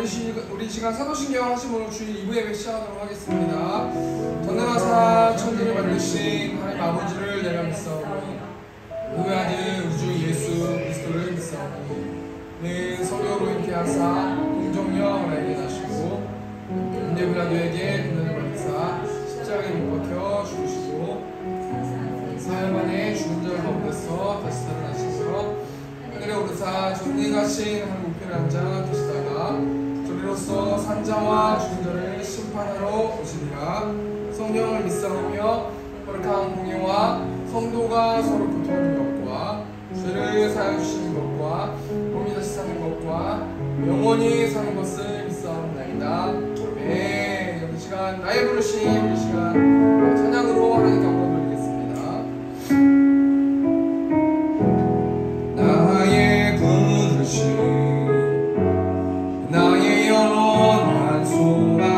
우리 시간 사도신경 하심으로 주일 2부 예배 시작하도록 하겠습니다. 전능하사 천지를 만드신 하나님 아버지를 내가 믿사오니 그 아들 우주 예수 그리스도를 믿사오니 는 성령으로 인케 하사 동정령 나에게 나시고 은혜브라도에게 군단을 받으사 십자가에 못 박혀 죽으시고 사흘 만에 죽은 자 가운데서 다시 살아나시며 하늘에 오르사 전능하신 하나님 우편에 앉아 계시다가 저리로서 산자와 죽은 자를 심판하러 오시리라. 성령을 믿사오며 거룩한 공예와 성도가 서로 교통하는 것과 죄를 사하여 주시는 것과 몸이 다시 사는 것과 영원히 사는 것을 믿사옵나이다. 아멘. 이 시간 나의 부르심, 이 시간 찬양으로 하나님께 영광 돌리겠습니다. 나의 부르심 나의 영원한 소망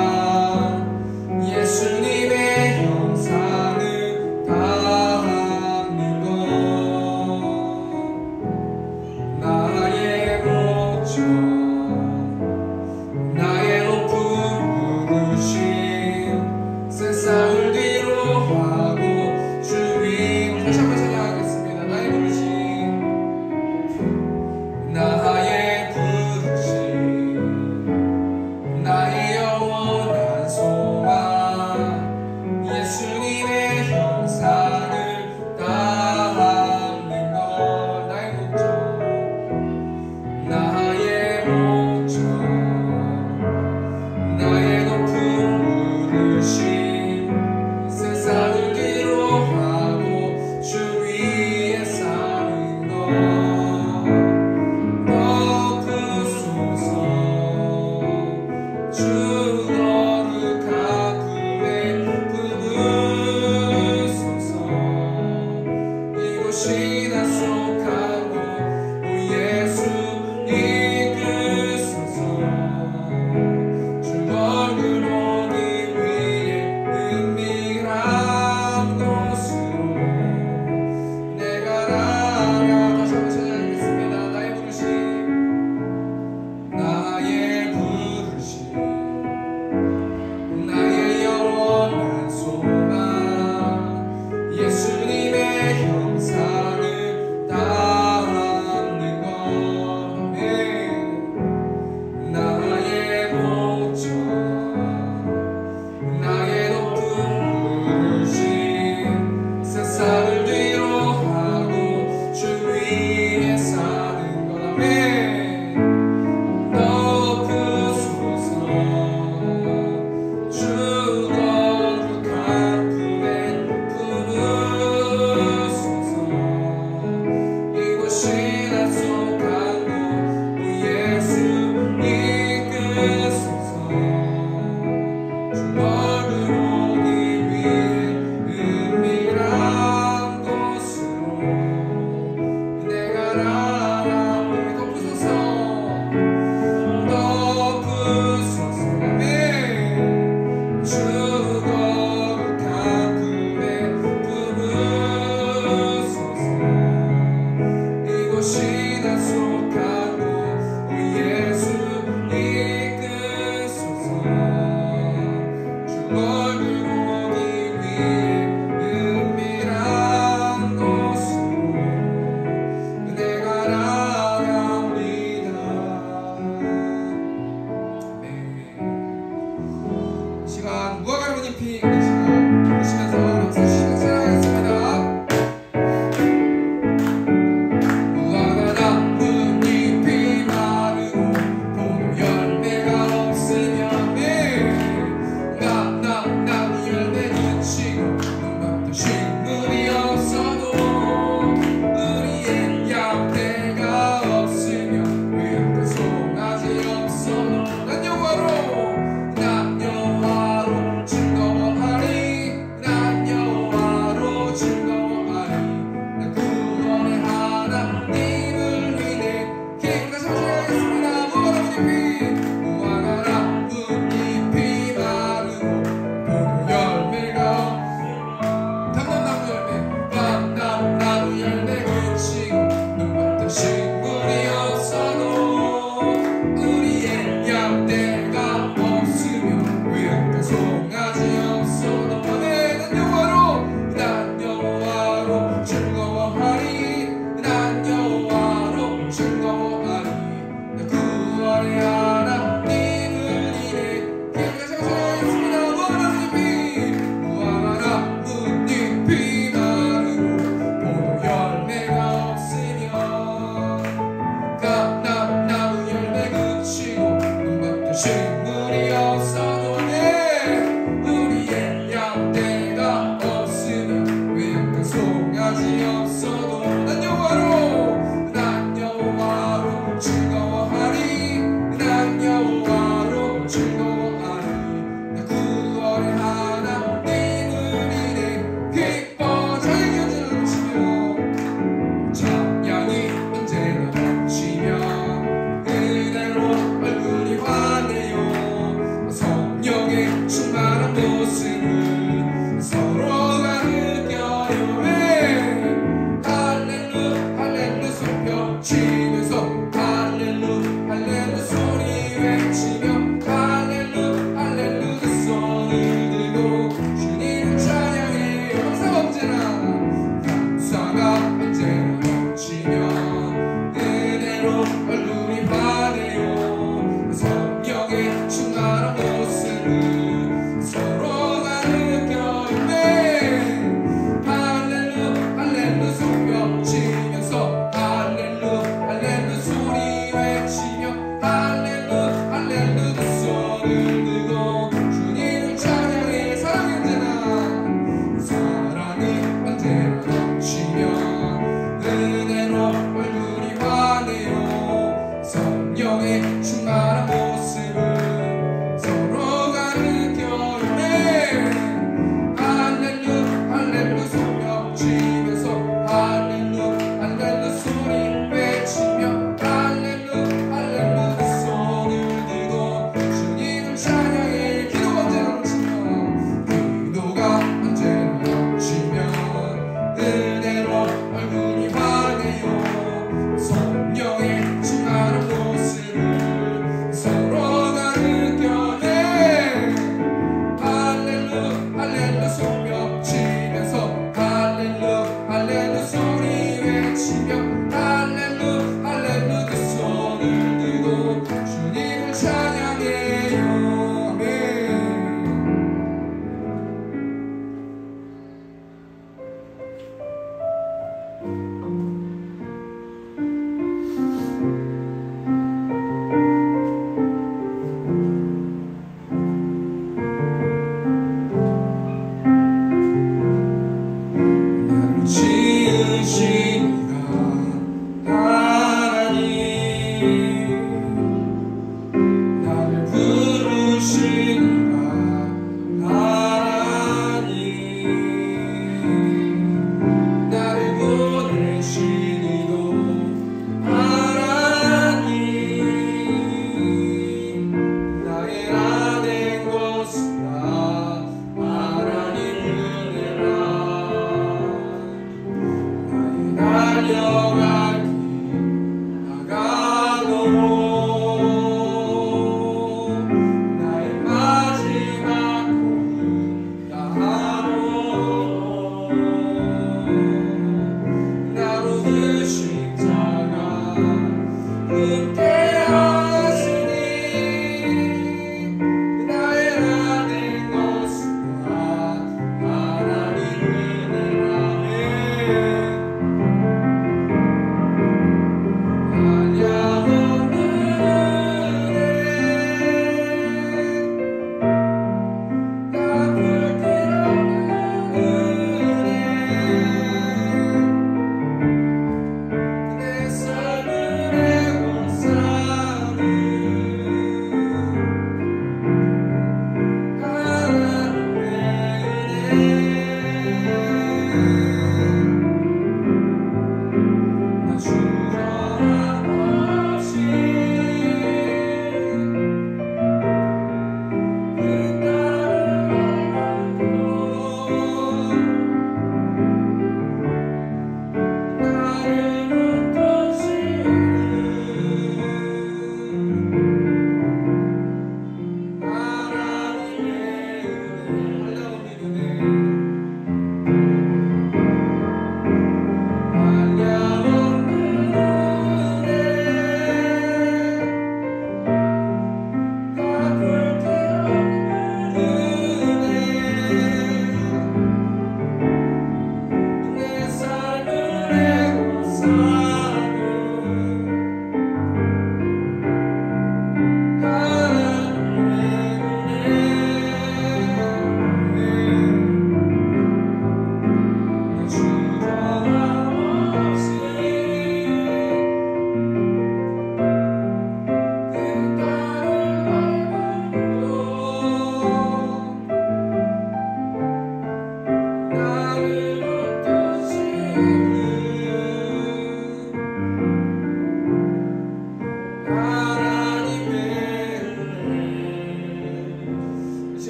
예수님의 형상을 닮는 것 나의 목적 나의 높은 부르심 세상을 뒤로하고 주님 다시 한번 찬양하겠습니다. 나의 부르심 나의 부르심 나의 영원한 소망 예수님의 형상을 닮는 것 나의 목적 나의 목적 나의 높은 부르심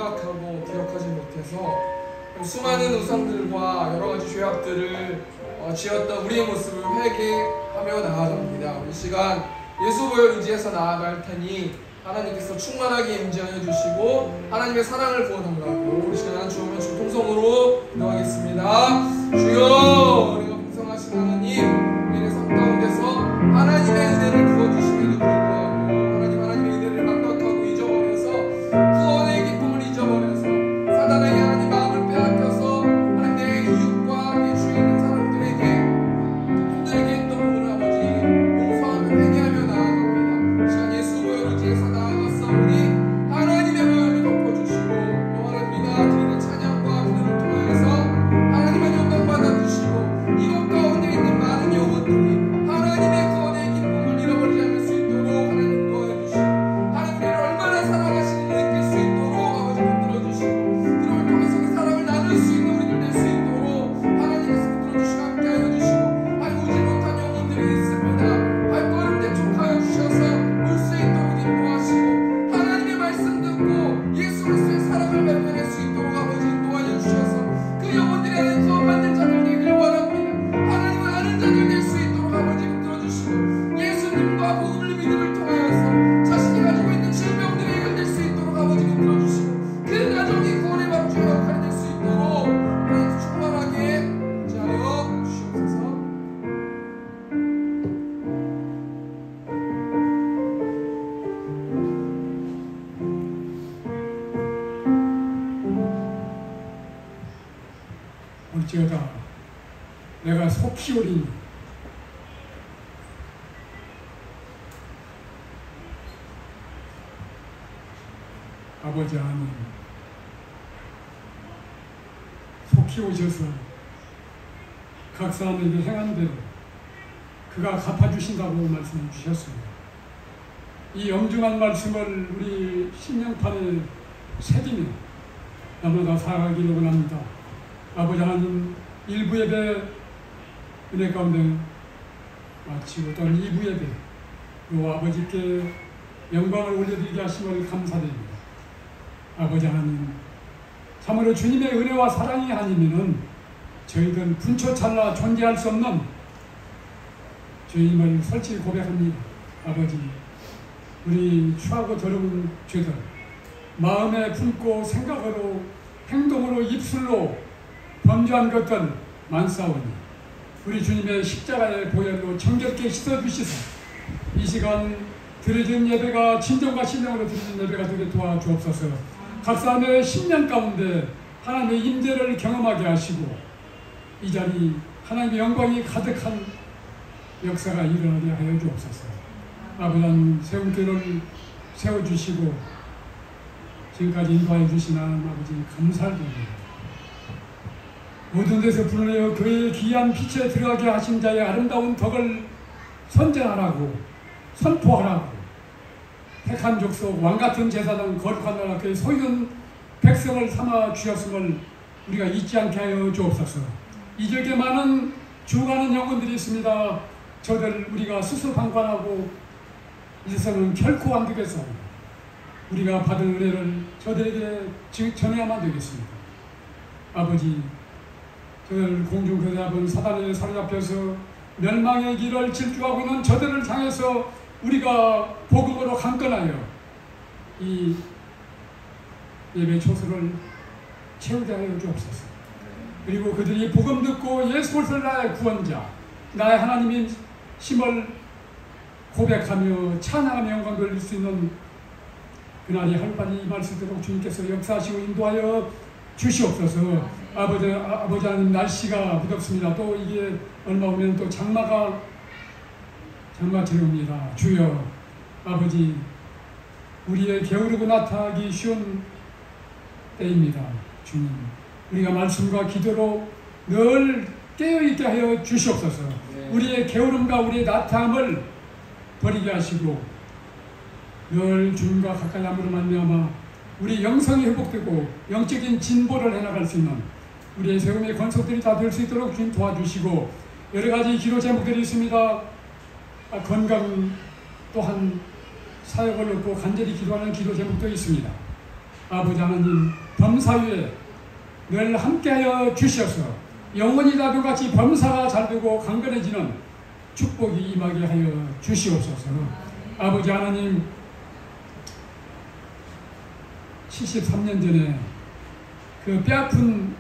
생각하고 기억하지 못해서 수많은 우상들과 여러 가지 죄악들을 지었던 우리의 모습을 회개하며 나아갑니다. 이 시간 예수 보혈 의지해서 나아갈 테니 하나님께서 충만하게 임재하여 주시고 하나님의 사랑을 부어 달라고 이 시간 주오면 중통성으로 기도하겠습니다. 주여, 우리가 풍성하신 하나님, 우리의 삶 가운데서 하나님의 은혜를 부어주심에도 불구하고 하나님의 은혜를 망각하고 잊어버려서 구원의 기쁨을 잊어버려서 사단에게 하나님 마음을 빼앗겨서 하나님 내 이웃과 내 주위에 있는 사람들에게 힘들게 했던 부분을 아버지 용서하며 회개하며 나아갑니다. 시간 예수 보혈 의지해서 나아갔사오니 하나님의 보혈을 덮어주시고 영원합니다. 드리는 찬양과 기도를 통하여서 하나님의 영광 받아주시고 이곳 가운데 있는 많은 영혼들이 하나님의 구원의 기쁨을 잃어버리지 않을 수 있도록 하나님 도와주시고 하나님 우리를 얼마나 사랑하시는지 느낄 수 있도록 아버지 붙들어주시고 그를 통해서 그 사랑을 나눌 수 있는 우리들 될 수 있도록 하나님께서 붙들어주시고 함께하여 주시고 하나님 오지 못한 영혼들이 있습니다. 발걸음 대촉하여 주셔서 올 수 있도록 인도하시고 하나님의 말씀 듣고 예수 그리스도의 사랑을 발견할 수 있도록 아버지 인도하여 주셔서 그 영혼들이 하나님 구원받는 자들 되길 원합니다. 하나님을 아는 자들 될 수 있도록 아버지 붙들어주시고 예수님과 복음을 믿음을 통하여서 자신이 가지고 있는 질병들이 해결될 수 있도록 아버지 붙들어주시고 그 가정이 구원의 밥주의 역할이 될 수 있도록 하나님 충만하게 임재하여 주시옵소서. 어찌하다 내가 속히 오리니 아버지 하나님 속히 오셔서 각 사람에게 행한 대로 그가 갚아주신다고 말씀해 주셨습니다. 이 엄중한 말씀을 우리 심령판에 새기며 날마다 살아가기를 원합니다. 아버지 하나님, 1부 예배 은혜 가운데 마치고 또 2부 예배 또 아버지께 영광을 올려드리게 하심을 감사드립니다. 아버지 하나님, 참으로 주님의 은혜와 사랑이 아니면은 저희들 분초찰나 존재할 수 없는 주님을 솔직히 고백합니다. 아버지, 우리 추하고 더러운 죄들 마음에 품고 생각으로 행동으로 입술로 범죄한 것들 많사오니 우리 주님의 십자가의 보혈로 정결케 씻어주시사 이 시간 드려진 예배가 진정과 신령으로 드려진 예배가 되게 도와주옵소서. 각 사람의 심령 가운데 하나님의 임재를 경험하게 하시고 이 자리 하나님의 영광이 가득한 역사가 일어나게 하여 주옵소서. 아버지 하나님, 세움교를 세워주시고 지금까지 인도하여 주신 하나님 아버지 감사드립니다. 모든 데서 불러내어 교회의 귀한 빛에 들어가게 하신 자의 아름다운 덕을 선전하라고 선포하라고 택한 족속 왕같은 제사장 거룩한 나라 그의 소유한 백성을 삼아 주셨음을 우리가 잊지 않게 하여 주옵소서. 이 지역에 많은 죽어가는 영혼들이 있습니다. 저들 우리가 수수방관하고 이제서는 결코 안 되겠사오니 우리가 받은 은혜를 저들에게 전해야만 되겠습니다. 아버지, 저들 공중거대합은 사단에 사로잡혀서 멸망의 길을 질주하고 있는 저들을 향해서 우리가 복음으로 강건하여 이 예배 초소를 채우게 하여 주옵소서. 그리고 그들이 복음 듣고 예수 그리스도를 나의 구원자, 나의 하나님의 힘을 고백하며 찬양하며 영광 돌릴 수 있는 그날이 하루빨리 임할 수 있도록 주님께서 역사하시고 인도하여 주시옵소서. 아버지 하나님, 날씨가 무덥습니다. 또 이게 얼마 후면 또 장마철이 옵니다. 주여, 아버지, 우리의 게으르고 나타나기 쉬운 때입니다. 주님, 우리가 말씀과 기도로 늘 깨어있게 하여 주시옵소서. 네. 우리의 게으름과 우리의 나타함을 버리게 하시고 늘 주님과 가까이 함으로 말미암아 우리 영성이 회복되고 영적인 진보를 해나갈 수 있는 우리의 세움의 권속들이 다 될 수 있도록 주님 도와주시고, 여러 가지 기도 제목들이 있습니다. 건강 또한 사역을 놓고 간절히 기도하는 기도 제목도 있습니다. 아버지 하나님 범사위에 늘 함께하여 주시옵소서. 영원히 다도같이 범사가 잘되고 강건해지는 축복이 임하게 하여 주시옵소서. 아버지 하나님 73년 전에 그 뼈아픈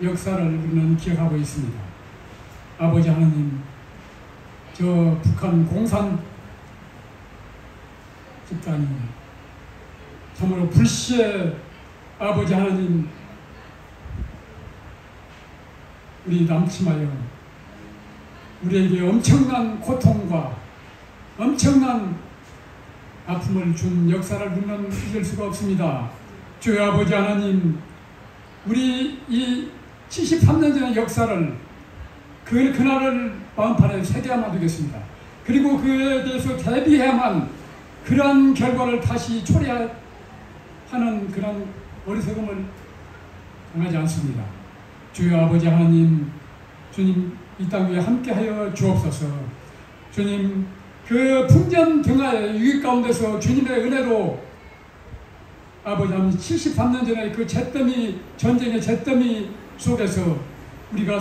역사를 우리는 기억하고 있습니다. 아버지 하나님, 저 북한 공산 집단이 참으로 불시에 아버지 하나님 우리 남침하여 우리에게 엄청난 고통과 엄청난 아픔을 준 역사를 우리는 잊을 수가 없습니다. 주여 아버지 하나님, 우리 이 73년 전의 역사를 그날을 마음판에 새겨야만 되겠습니다. 그리고 그에 대해서 대비해야만 그러한 결과를 다시 초래하는 그런 어리석음을 당하지 않습니다. 주여 아버지 하나님, 주님 이 땅 위에 함께하여 주옵소서. 주님 그 풍전 등하의 위기 가운데서 주님의 은혜로 아버지 하나님 73년 전에 그 전쟁의 잿더미 속에서 우리가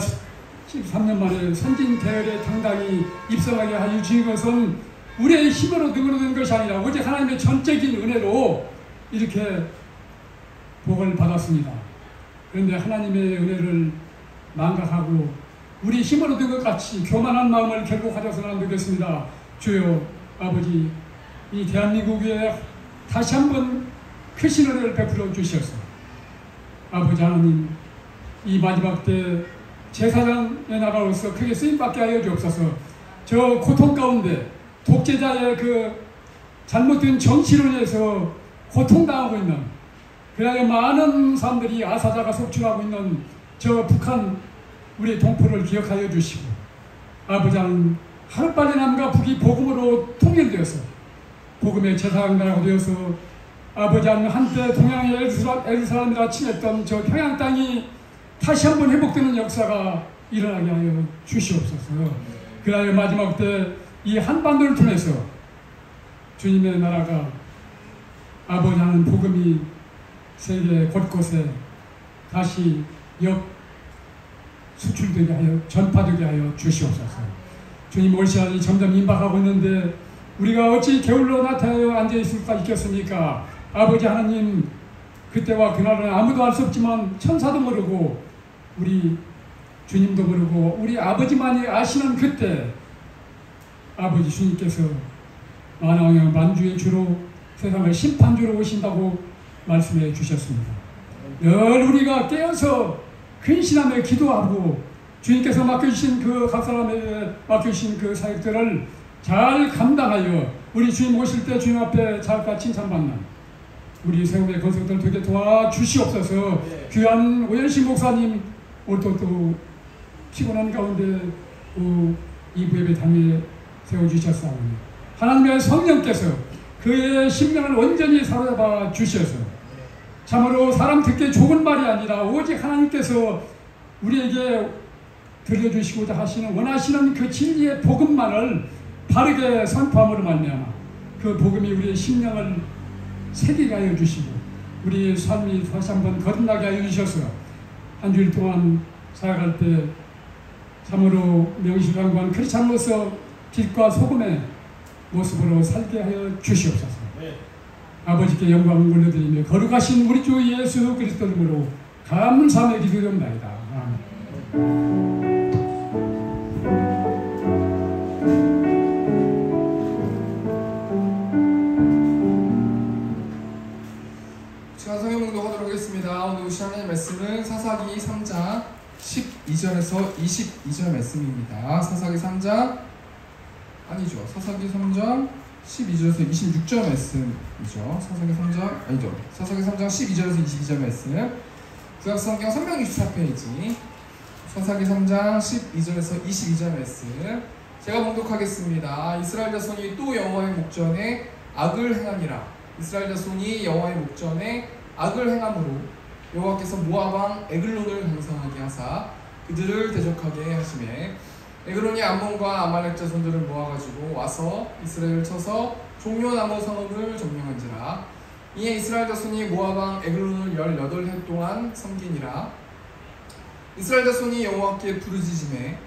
13년 만에 선진 대열에 당당히 입성하게 하여 주신 것은 우리의 힘으로 능으로 된 것이 아니라 오직 하나님의 전적인 은혜로 이렇게 복을 받았습니다. 그런데 하나님의 은혜를 망각하고 우리 힘으로 된 것 같이 교만한 마음을 결국 가져서는 안 되겠습니다. 주여 아버지, 이 대한민국에 다시 한번 크신 은혜를 베풀어 주셔서 아버지 하나님, 이 마지막 때 제사장의 나라로서 크게 쓰임받게 하여 주옵소서. 저 고통 가운데 독재자의 그 잘못된 정치로 인해서 고통당하고 있는, 그래야 많은 사람들이 아사자가 속출하고 있는 저 북한 우리 동포를 기억하여 주시고, 아버지 하나님, 하루빨리 남과 북이 복음으로 통일되어서 복음의 제사장 나라가 되어서 아버지 하나님, 한때 동양의 에루살렘이라 칭했던 저 평양 땅이 다시 한번 회복되는 역사가 일어나게 하여 주시옵소서. 그리하여 마지막 때 이 한반도를 통해서 주님의 나라가 아버지 하나님 복음이 세계 곳곳에 다시 수출되게 하여 전파되게 하여 주시옵소서. 주님, 올 시간이 점점 임박하고 있는데 우리가 어찌 게을러 나타나여 앉아있을 수가 있겠습니까? 아버지 하나님, 그때와 그날은 아무도 알 수 없지만 천사도 모르고 우리 주님도 모르고 우리 아버지만이 아시는 그때 아버지 주님께서 만왕의 만주의 주로 세상을 심판주로 오신다고 말씀해 주셨습니다. 늘 우리가 깨어서 근신하며 기도하고 주님께서 맡겨주신 각 사람에게 맡겨주신 그 사역들을 잘 감당하여 우리 주님 오실 때 주님 앞에 잘까 칭찬받는 우리 세움의 건석들 되게 도와주시옵소서. 귀한 오현식 목사님, 오늘도 또 피곤한 가운데 이부 예배 당일에 세워주셨사오니 하나님의 성령께서 그의 심령을 온전히 사로잡아 주셔서 참으로 사람 듣기 좋은 말이 아니라 오직 하나님께서 우리에게 들려주시고자 하시는 원하시는 그 진리의 복음만을 바르게 선포함으로 말미암아 그 복음이 우리의 심령을 새기게 하여 주시고 우리의 삶이 다시 한번 거듭나게 하여 주셔서 한 주일 동안 살아갈 때 참으로 명실상부한 크리스찬으로서 빛과 소금의 모습으로 살게 하여 주시옵소서. 아버지께 영광을 올려드리며 거룩하신 우리 주 예수 그리스도 이름으로 감사하며 기도드립니다. 자, 성경 공독하도록 하겠습니다. 오늘 우시 하나님의 말씀은 사사기 3장 12절에서 22절 말씀입니다. 사사기 3장 12절에서 26절 말씀이죠. 사사기 3장 12절에서 22절 말씀. 구약성경 364페이지. 사사기 3장 12절에서 22절 말씀. 제가 봉독하겠습니다. 이스라엘 자손이 또 여호와의 목전에 악을 행하니라. 이스라엘 자손이 여호와의 목전에 악을 행함으로 여호와께서 모압 왕 에글론을 강성하게 하사 그들을 대적하게 하시매 에글론이 암몬과 아말렉 자손들을 모아가지고 와서 이스라엘을 쳐서 종려나무 성읍을 점령한지라. 이에 이스라엘 자손이 모압 왕 에글론을 18해 동안 섬기니라. 이스라엘 자손이 여호와께 부르짖음에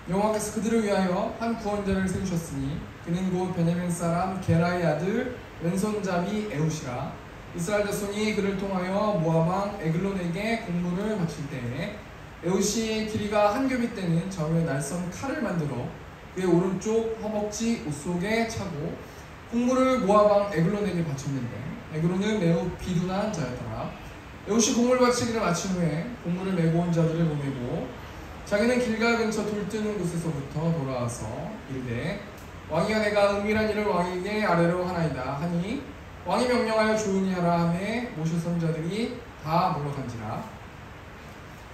여호와께서 그들을 위하여 한 구원자를 세우셨으니 그는 곧 베냐민 사람 게라의 아들 왼손잡이 에훗이라. 이스라엘 자손이 그를 통하여 모압 왕 에글론에게 공물을 바칠 때에 에훗이 길이가 한 규빗 되는 좌우에 날선 칼을 만들어 그의 오른쪽 허벅지 옷 속에 차고 공물을 모압 왕 에글론에게 바쳤는데 에글론은 매우 비둔한 자였더라. 에훗이 공물 바치기를 마친 후에 공물을 메고 온 자들을 보내고 자기는 길갈 근처 돌 뜨는 곳에서부터 돌아와서 이르되 왕이여 내가 은밀한 일을 왕에게 아뢰려 하나이다 하니 왕이 명령하여 조용히 하라 하매 모세 선자들이 다 물러간지라.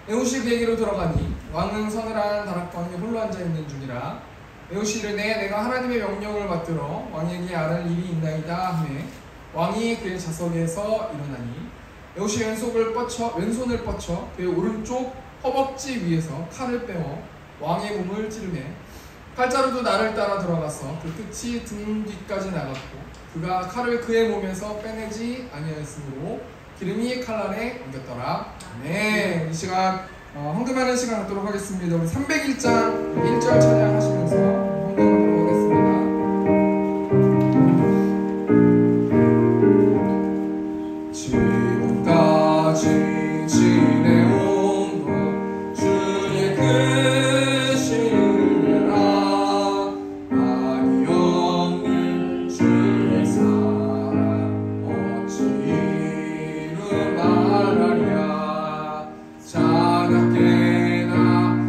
에훗이 그에게로 들어가니 왕은 서늘한 다락방에 홀로 앉아있는 중이라. 에훗이 이르되 내가 하나님의 명령을 받들어 왕에게 아뢰 일이 있나이다 하매 왕이 그의 좌석에서 일어나니 에훗이 왼손을 뻗쳐 그의 오른쪽 허벅지 위에서 칼을 빼어 왕의 몸을 찌르매 칼자루도 나를 따라 들어가서 그 끝이 등 뒤까지 나갔고 그가 칼을 그의 몸에서 빼내지 아니하였으므로 기름이 칼날에 옮겼더라. 네, 이 시간 헌금하는 시간 갖도록 하겠습니다. 우리 301장 1절 찬양하시면서 헌금하도록 하겠습니다. 지금까지 지내온 것 주의 크신 은혜라 아니 없는 주의 사랑 어찌 이루 말하랴. 자나깨나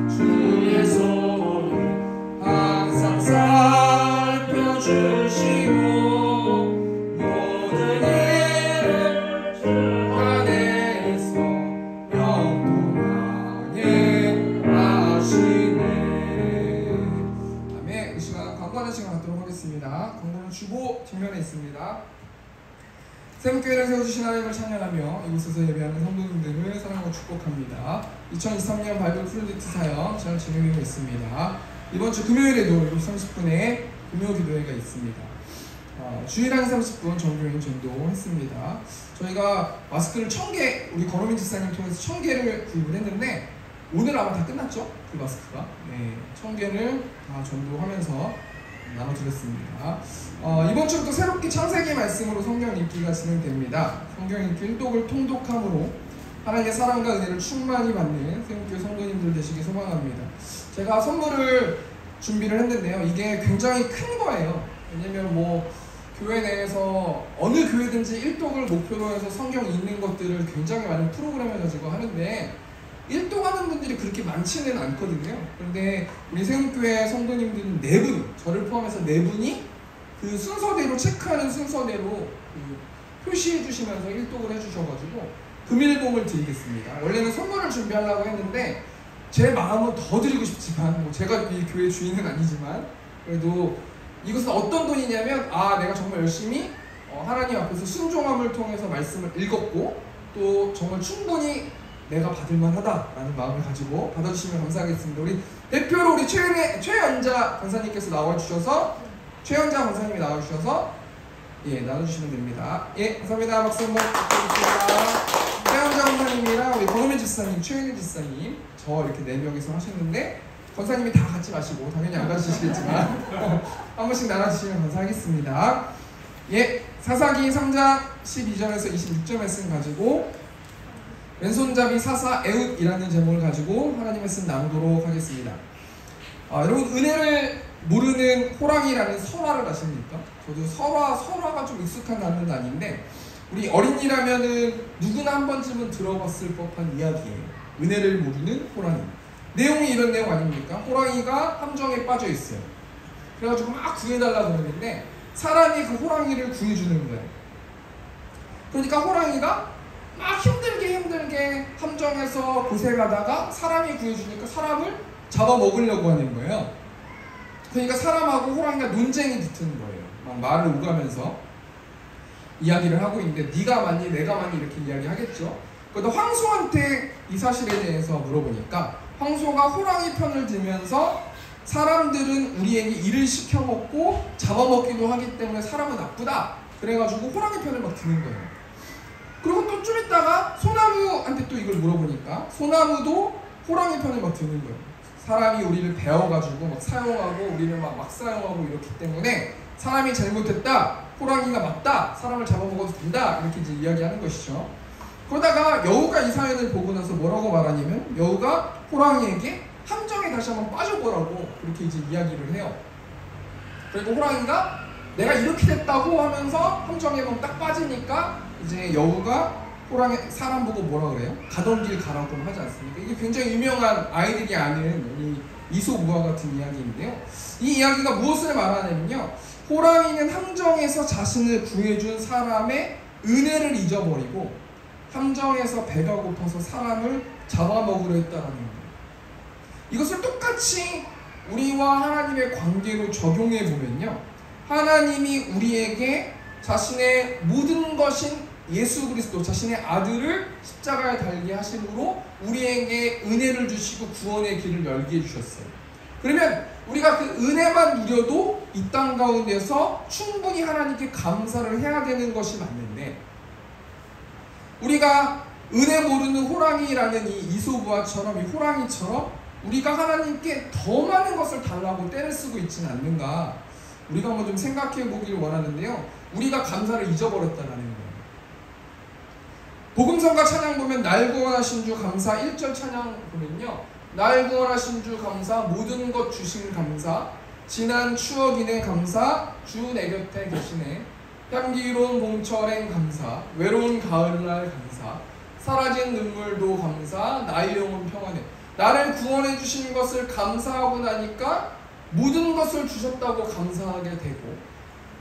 주의 손을 항상 살펴주시고 모든 일을 주 안에서 영통하게 하시네. 아멘. 이 시간 광고하는 시간 갖도록 하겠습니다. 광고는 주보 뒷면에 있습니다. 세븐교회를 세워주신 하나님을 찬양하며 이곳에서 예배하는 성도님들을 사랑하고 축복합니다. 2023년 바이블 프로젝트 사역 잘 진행되고 있습니다. 이번 주 금요일에도 7시 30분에 금요 기도회가 있습니다. 주일 한 30분 전교인 전도했습니다. 저희가 마스크를 1000개 우리 건호민 집사님 통해서 1000개를 구입을 했는데 오늘 아마 다 끝났죠? 그 마스크가. 네, 1000개를 다 전도하면서 나눠드렸습니다. 이번 주부터 새롭게 창세기 말씀으로 성경 읽기가 진행됩니다. 성경 읽기 일독을 통독함으로 하나님의 사랑과 은혜를 충만히 받는 세븐교회 성도님들 되시길 소망합니다. 제가 선물을 준비를 했는데요. 이게 굉장히 큰 거예요. 왜냐면 교회 내에서 어느 교회든지 일독을 목표로 해서 성경 읽는 것들을 굉장히 많은 프로그램을 가지고 하는데 일독하는 분들이 그렇게 많지는 않거든요. 그런데 우리 세운교회 성도님들은 4분, 저를 포함해서 4분이 그 순서대로 체크하는 순서대로 표시해 주시면서 일독을 해주셔가지고 금일봉을 드리겠습니다. 원래는 선물을 준비하려고 했는데 제 마음은 더 드리고 싶지만 제가 이 교회 주인은 아니지만 그래도 이것은 어떤 돈이냐면 내가 정말 열심히 하나님 앞에서 순종함을 통해서 말씀을 읽었고 또 정말 충분히 내가 받을만하다라는 마음을 가지고 받아주시면 감사하겠습니다. 우리 대표로 우리 최연자 권사님께서 나와주셔서 최연자 권사님이 나와주셔서 나눠주시면 됩니다. 감사합니다. 박수 한번 부탁드립니다. 최연자 권사님이랑 우리 권호민 집사님, 최은희 집사님 저 이렇게 4명이서 하셨는데 권사님이 다 같이 마시고 당연히 안 가주시겠지만 한 번씩 나눠주시면 감사하겠습니다. 사사기 3장 12절에서 26절 말씀 가지고 왼손잡이 사사 에훗이라는 제목을 가지고 하나님의 말씀 나누도록 하겠습니다. 여러분 은혜를 모르는 호랑이라는 설화를 아십니까? 저도 설화가 좀 익숙한 단어는 아닌데 우리 어린이라면은 누구나 한 번쯤은 들어봤을 법한 이야기예요. 은혜를 모르는 호랑이. 내용이 이런 내용 아닙니까? 호랑이가 함정에 빠져 있어요. 그래가지고 막 구해달라고 그러는데 사람이 그 호랑이를 구해주는 거예요. 그러니까 호랑이가 막 힘들게 함정에서 고생하다가 사람이 구해주니까 사람을 잡아먹으려고 하는 거예요. 그러니까 사람하고 호랑이가 논쟁이 붙은 거예요. 막 말을 오가면서 이야기를 하고 있는데 네가 맞니 내가 맞니 이렇게 이야기하겠죠. 그러다 황소한테 이 사실에 대해서 물어보니까 황소가 호랑이 편을 들면서 사람들은 우리에게 일을 시켜먹고 잡아먹기도 하기 때문에 사람은 나쁘다. 그래가지고 호랑이 편을 막 드는 거예요. 그리고 또 좀 있다가 소나무한테 또 이걸 물어보니까 소나무도 호랑이 편을 막 드는 거예요. 사람이 우리를 배워가지고 막 사용하고 우리를 막 사용하고 이렇기 때문에 사람이 잘못했다, 호랑이가 맞다, 사람을 잡아먹어도 된다, 이렇게 이제 이야기하는 것이죠. 그러다가 여우가 이 사연을 보고 나서 뭐라고 말하냐면 여우가 호랑이에게 함정에 다시 한번 빠져보라고 그렇게 이제 이야기를 해요. 그리고 호랑이가 내가 이렇게 됐다고 하면서 함정에 딱 빠지니까 이제 여우가 호랑이 사람 보고 뭐라 그래요? 가던 길 가라고 하지 않습니까? 이게 굉장히 유명한 아이들이 아는 이 이솝우화 같은 이야기인데요. 이 이야기가 무엇을 말하냐면요, 호랑이는 함정에서 자신을 구해준 사람의 은혜를 잊어버리고 함정에서 배가 고파서 사람을 잡아먹으려 했다라는 거예요. 이것을 똑같이 우리와 하나님의 관계로 적용해 보면요, 하나님이 우리에게 자신의 모든 것인 예수 그리스도, 자신의 아들을 십자가에 달게 하심으로 우리에게 은혜를 주시고 구원의 길을 열게 해주셨어요. 그러면 우리가 그 은혜만 누려도 이 땅 가운데서 충분히 하나님께 감사를 해야 되는 것이 맞는데, 우리가 은혜 모르는 호랑이라는 이 이솝우화처럼, 이 호랑이처럼 우리가 하나님께 더 많은 것을 달라고 떼를 쓰고 있지는 않는가, 우리가 한번 좀 생각해 보기를 원하는데요. 우리가 감사를 잊어버렸다라는 거예요. 복음성가 찬양 보면 날 구원하신 주 감사 1절 찬양 보면요, 날 구원하신 주 감사, 모든 것 주신 감사, 지난 추억이네 감사, 주 내 곁에 계시네, 향기로운 봄철엔 감사, 외로운 가을날 감사, 사라진 눈물도 감사, 나의 영혼 평안해. 나를 구원해 주신 것을 감사하고 나니까 모든 것을 주셨다고 감사하게 되고,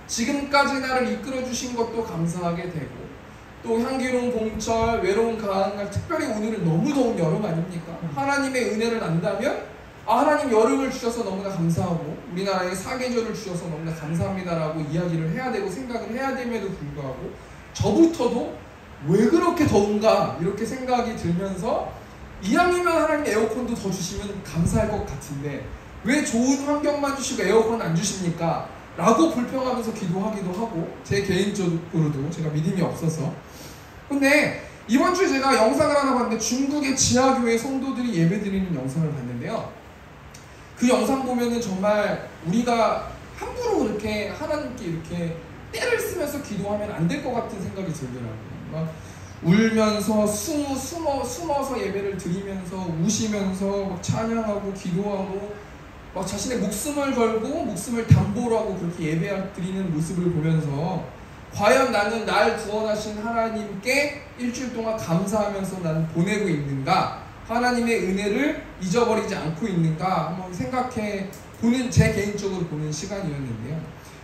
지금까지 나를 이끌어 주신 것도 감사하게 되고, 또 향기로운 봄철, 외로운 가을날, 특별히 오늘은 너무 더운 여름 아닙니까? 하나님의 은혜를 안다면 하나님 여름을 주셔서 너무나 감사하고 우리나라에 사계절을 주셔서 너무나 감사합니다라고 이야기를 해야 되고 생각을 해야 됨에도 불구하고 저부터도 왜 그렇게 더운가 이렇게 생각이 들면서 이왕이면 하나님 에어컨도 더 주시면 감사할 것 같은데 왜 좋은 환경만 주시고 에어컨 안 주십니까? 라고 불평하면서 기도하기도 하고, 제 개인적으로도 제가 믿음이 없어서. 근데 이번 주에 제가 영상을 하나 봤는데 중국의 지하교회 성도들이 예배드리는 영상을 봤는데요, 그 영상 보면은 정말 우리가 함부로 그렇게 하나님께 이렇게 때를 쓰면서 기도하면 안 될 것 같은 생각이 들더라고요. 막 울면서 숨어서 예배를 드리면서 우시면서 막 찬양하고 기도하고 막 자신의 목숨을 걸고 목숨을 담보로 하고 그렇게 예배 드리는 모습을 보면서 과연 나는 날 구원하신 하나님께 일주일 동안 감사하면서 나는 보내고 있는가, 하나님의 은혜를 잊어버리지 않고 있는가 한번 생각해 보는, 제 개인적으로 보는 시간이었는데요.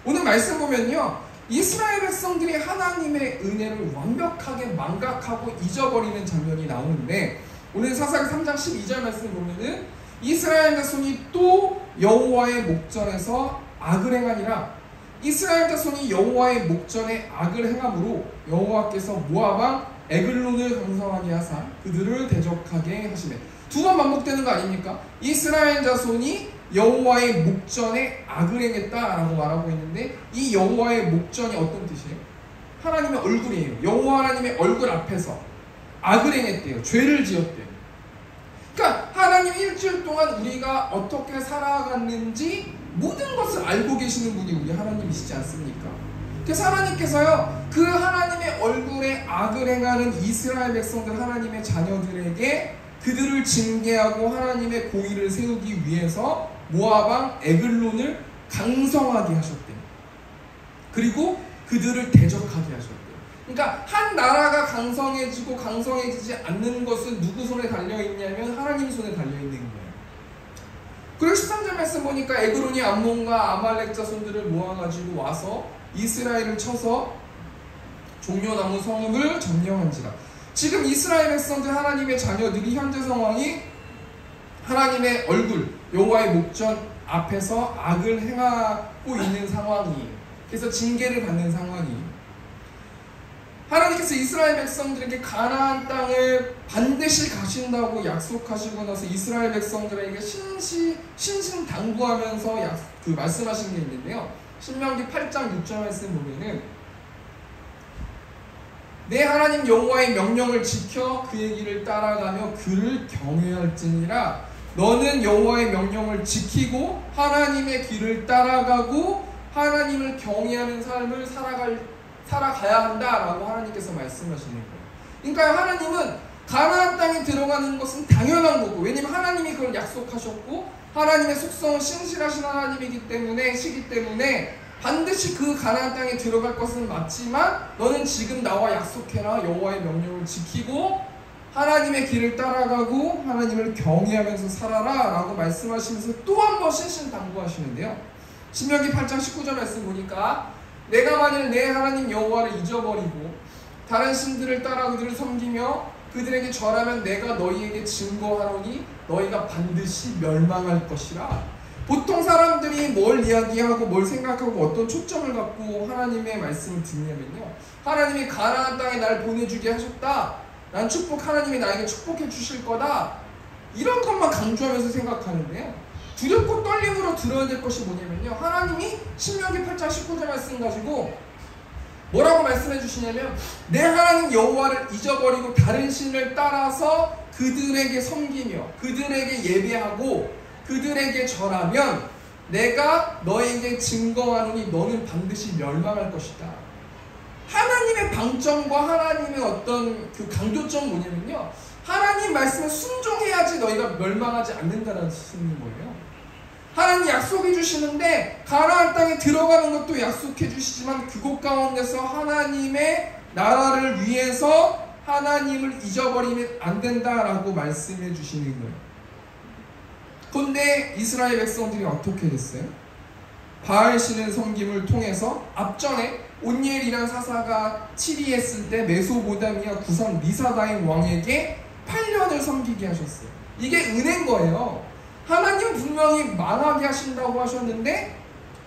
오늘 말씀 보면요, 이스라엘 백성들이 하나님의 은혜를 완벽하게 망각하고 잊어버리는 장면이 나오는데, 오늘 사사기 3장 12절 말씀 보면은 이스라엘 자손이 또 여호와의 목전에서 악을 행하니라. 이스라엘 자손이 여호와의 목전에 악을 행함으로 여호와께서 모압 왕 에글론을 강성하게 하사 그들을 대적하게 하시네. 두 번 반복되는 거 아닙니까? 이스라엘 자손이 여호와의 목전에 악을 행했다라고 말하고 있는데, 이 여호와의 목전이 어떤 뜻이에요? 하나님의 얼굴이에요. 여호와 하나님의 얼굴 앞에서 악을 행했대요. 죄를 지었대요. 그러니까 하나님 일주일 동안 우리가 어떻게 살아갔는지 모든 것을 알고 계시는 분이 우리 하나님이시지 않습니까? 그래서 하나님께서요, 그 하나님의 얼굴에 악을 행하는 이스라엘 백성들, 하나님의 자녀들에게 그들을 징계하고 하나님의 공의를 세우기 위해서 모압 왕 에글론을 강성하게 하셨대요. 그리고 그들을 대적하게 하셨대요. 그러니까 한 나라가 강성해지고 강성해지지 않는 것은 누구 손에 달려있냐면 하나님 손에 달려있는 거예요. 그리고 13절 말씀 보니까 에글론이 암몬과 아말렉 자손들을 모아가지고 와서 이스라엘을 쳐서 종려나무 성읍을 점령한지라. 지금 이스라엘 백성들, 하나님의 자녀들이 현재 상황이 하나님의 얼굴, 여호와의 목전 앞에서 악을 행하고 있는 상황이에요. 그래서 징계를 받는 상황이에요. 하나님께서 이스라엘 백성들에게 가나안 땅을 반드시 가신다고 약속하시고 나서 이스라엘 백성들에게 신신당부하면서 말씀하신 게 있는데요. 신명기 8장 6절 말씀 보면은 내 하나님 여호와의 명령을 지켜 그의 길을 따라가며 그를 경외할지니라. 너는 여호와의 명령을 지키고 하나님의 길을 따라가고 하나님을 경외하는 삶을 살아가야 한다라고 하나님께서 말씀하시는 거예요. 그러니까 하나님은 가나안 땅에 들어가는 것은 당연한 거고, 왜냐면 하나님이 그걸 약속하셨고 하나님의 속성은 신실하신 하나님이기 때문에 반드시 그 가나안 땅에 들어갈 것은 맞지만 너는 지금 나와 약속해라. 여호와의 명령을 지키고 하나님의 길을 따라가고 하나님을 경외하면서 살아라 라고 말씀하시면서 또 한 번 신신당부하시는데요. 신명기 8장 19절 말씀 보니까 내가 만일 내 하나님 여호와를 잊어버리고 다른 신들을 따라 그들을 섬기며 그들에게 절하면 내가 너희에게 증거하노니 너희가 반드시 멸망할 것이라. 보통 사람들이 뭘 이야기하고 뭘 생각하고 어떤 초점을 갖고 하나님의 말씀을 듣냐면요, 하나님이 가나안 땅에 날 보내주게 하셨다, 난 하나님이 나에게 축복해 주실 거다, 이런 것만 강조하면서 생각하는데요, 두렵고 떨림으로 들어야 될 것이 뭐냐면요, 하나님이 신명기 8장 19절 말씀 가지고 뭐라고 말씀해 주시냐면, 내 하나님 여호와를 잊어버리고 다른 신을 따라서 그들에게 섬기며 그들에게 예배하고 그들에게 절하면 내가 너에게 증거하노니 너는 반드시 멸망할 것이다. 하나님의 방점과 하나님의 어떤 그 강조점은 뭐냐면요, 하나님 말씀에 순종해야지 너희가 멸망하지 않는다는 거예요. 하나님 약속해 주시는데 가나안 땅에 들어가는 것도 약속해 주시지만 그곳 가운데서 하나님의 나라를 위해서 하나님을 잊어버리면 안 된다라고 말씀해 주시는 거예요. 그런데 이스라엘 백성들이 어떻게 됐어요? 바알신을 섬김을 통해서 앞전에 온니엘이라는 사사가 치리했을 때 메소포타미아 구상 미사다임 왕에게 8년을 섬기게 하셨어요. 이게 은혜인 거예요. 하나님 분명히 망하게 하신다고 하셨는데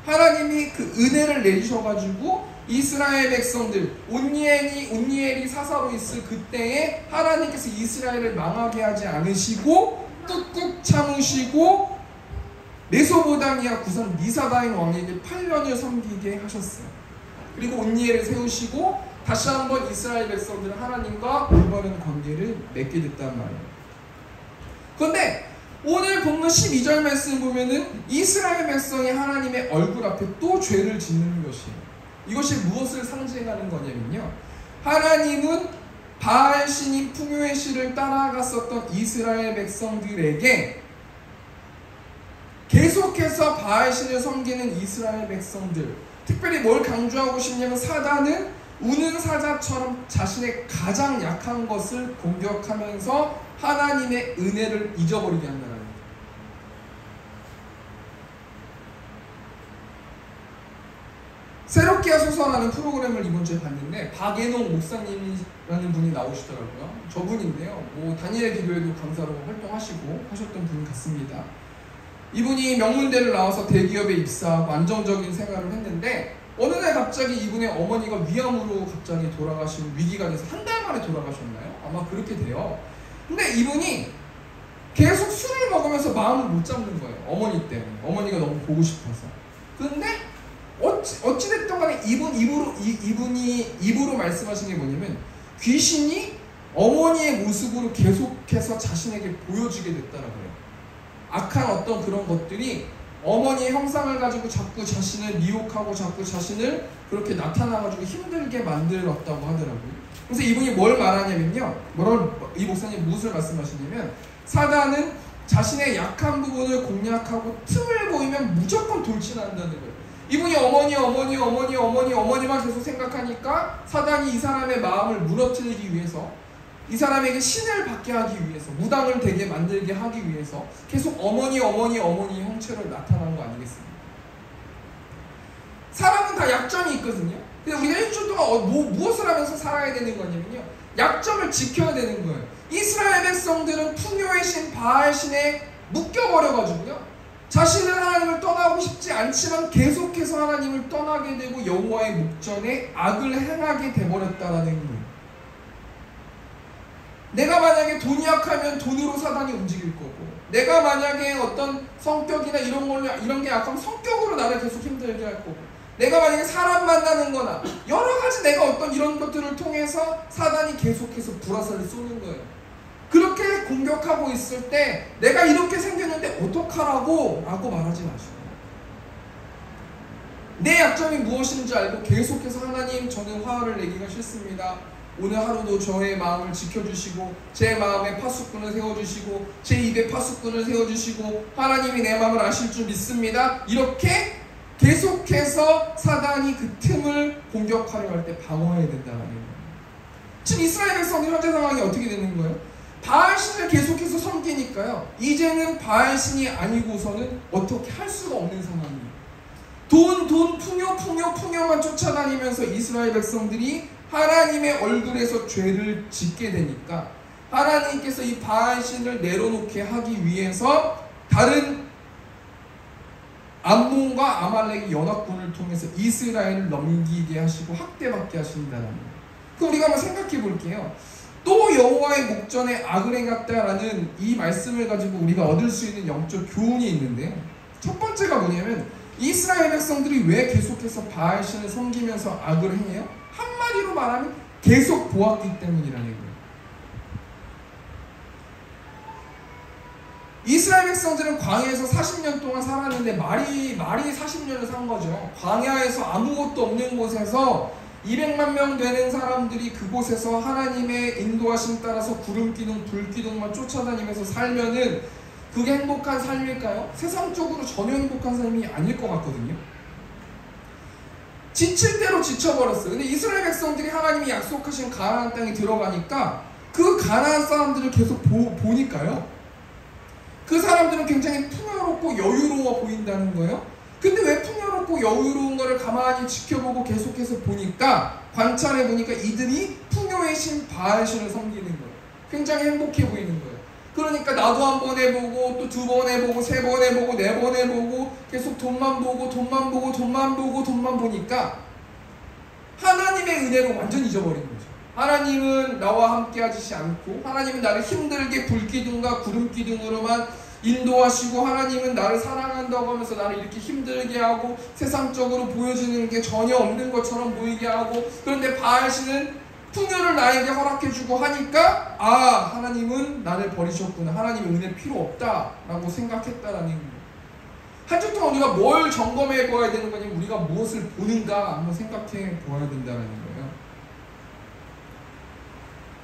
하나님이 그 은혜를 내주셔가지고 이스라엘 백성들, 온니엘이 사사로 있을 그때에 하나님께서 이스라엘을 망하게 하지 않으시고 꾹꾹 참으시고 메소포타미아 구상 미사다임 왕에게 8년을 섬기게 하셨어요. 그리고 온니엘을 세우시고 다시 한번 이스라엘 백성들은 하나님과 올바른 관계를 맺게 됐단 말이에요. 그런데 오늘 본문 12절 말씀 보면은 이스라엘 백성이 하나님의 얼굴 앞에 또 죄를 짓는 것이에요. 이것이 무엇을 상징하는 거냐면요, 하나님은 바알 신인 풍요의 신을 따라갔었던 이스라엘 백성들에게 계속해서 바알 신을 섬기는 이스라엘 백성들, 특별히 뭘 강조하고 싶냐면 사단은 우는 사자처럼 자신의 가장 약한 것을 공격하면서 하나님의 은혜를 잊어버리게 한다는 거예요. 새롭게 소설하는 프로그램을 이번 주에 봤는데 박예농 목사님이라는 분이 나오시더라고요. 저분인데요, 다니엘 기도회도 강사로 활동하시고 하셨던 분 같습니다. 이분이 명문대를 나와서 대기업에 입사하고 안정적인 생활을 했는데 어느 날 갑자기 이분의 어머니가 위암으로 갑자기 돌아가신 위기가 돼서 한 달 만에 돌아가셨나요? 아마 그렇게 돼요. 근데 이분이 계속 술을 먹으면서 마음을 못 잡는 거예요. 어머니 때문에. 어머니가 너무 보고 싶어서. 그런데 어찌됐든 간에 이분이 입으로 말씀하신 게 뭐냐면 귀신이 어머니의 모습으로 계속해서 자신에게 보여주게 됐다라고 해요. 악한 어떤 그런 것들이 어머니의 형상을 가지고 자꾸 자신을 미혹하고 자꾸 자신을 그렇게 나타나가지고 힘들게 만들었다고 하더라고요. 그래서 이분이 뭘 말하냐면요, 이 목사님 무엇을 말씀하시냐면 사단은 자신의 약한 부분을 공략하고 틈을 보이면 무조건 돌진한다는 거예요. 이분이 어머니만 계속 생각하니까 사단이 이 사람의 마음을 무너뜨리기 위해서, 이 사람에게 신을 받게 하기 위해서, 무당을 되게 만들게 하기 위해서 계속 어머니 형체로 나타난 거 아니겠습니까? 사람은 다 약점이 있거든요. 근데 우리가 일주일 동안 무엇을 하면서 살아야 되는 거냐면요, 약점을 지켜야 되는 거예요. 이스라엘 백성들은 풍요의 신 바알 신에 묶여버려가지고요, 자신은 하나님을 떠나고 싶지 않지만 계속해서 하나님을 떠나게 되고 여호와의 목전에 악을 행하게 돼버렸다라는 거예요. 내가 만약에 돈이 약하면 돈으로 사단이 움직일 거고, 내가 만약에 어떤 성격이나 이런 게 약하면 성격으로 나를 계속 힘들게 할 거고, 내가 만약에 사람 만나는 거나 여러 가지 내가 어떤 이런 것들을 통해서 사단이 계속해서 불화살을 쏘는 거예요. 그렇게 공격하고 있을 때 내가 이렇게 생겼는데 어떡하라고? 라고 말하지 마시고 내 약점이 무엇인지 알고 계속해서 하나님 저는 화를 내기가 싫습니다. 오늘 하루도 저의 마음을 지켜주시고 제 마음에 파수꾼을 세워주시고 제 입에 파수꾼을 세워주시고 하나님이 내 마음을 아실 줄 믿습니다. 이렇게 계속해서 사단이 그 틈을 공격하려 할 때 방어해야 된다는 거예요. 지금 이스라엘 백성들 현재 상황이 어떻게 되는 거예요? 바알신을 계속해서 섬기니까요. 이제는 바알신이 아니고서는 어떻게 할 수가 없는 상황이에요. 돈, 풍요만 쫓아다니면서 이스라엘 백성들이 하나님의 얼굴에서 죄를 짓게 되니까 하나님께서 이 바알신을 내려놓게 하기 위해서 다른 암몬과 아말렉의 연합군을 통해서 이스라엘을 넘기게 하시고 학대받게 하신다는 거예요. 그럼 우리가 한번 생각해 볼게요. 또 여호와의 목전에 악을 행했다라는 이 말씀을 가지고 우리가 얻을 수 있는 영적 교훈이 있는데요. 첫 번째가 뭐냐면 이스라엘 백성들이 왜 계속해서 바알신을 섬기면서 악을 행해요? 한마디로 말하면 계속 보았기 때문이라는 거예요. 이스라엘 백성들은 광야에서 40년 동안 살았는데 말이 40년을 산 거죠. 광야에서 아무것도 없는 곳에서 200만 명 되는 사람들이 그곳에서 하나님의 인도하심 따라서 구름기둥, 불기둥만 쫓아다니면서 살면은 그게 행복한 삶일까요? 세상적으로 전혀 행복한 삶이 아닐 것 같거든요. 지칠 대로 지쳐버렸어요. 근데 이스라엘 백성들이 하나님이 약속하신 가나안 땅에 들어가니까 그 가나안 사람들을 계속 보니까요. 그 사람들은 굉장히 풍요롭고 여유로워 보인다는 거예요. 근데 왜 풍요롭고 여유로운 거를 가만히 지켜보고 계속해서 보니까 관찰해 보니까 이들이 풍요의 신 바알신을 섬기는 거예요. 굉장히 행복해 보이는 거예요. 그러니까 나도 한 번 해보고 또 두 번 해보고 세 번 해보고 네 번 해보고 계속 돈만 보니까 하나님의 은혜로 완전히 잊어버린 거죠. 하나님은 나와 함께 하시지 않고 하나님은 나를 힘들게 불기둥과 구름기둥으로만 인도하시고 하나님은 나를 사랑한다고 하면서 나를 이렇게 힘들게 하고 세상적으로 보여지는 게 전혀 없는 것처럼 보이게 하고 그런데 바알신은 풍요를 나에게 허락해주고 하니까 하나님은 나를 버리셨구나. 하나님의 은혜 필요 없다라고 생각했다라는 거예요. 한 주 동안 우리가 뭘 점검해 보아야 되는 거냐면 우리가 무엇을 보는가 한번 생각해 보아야 된다는 거예요.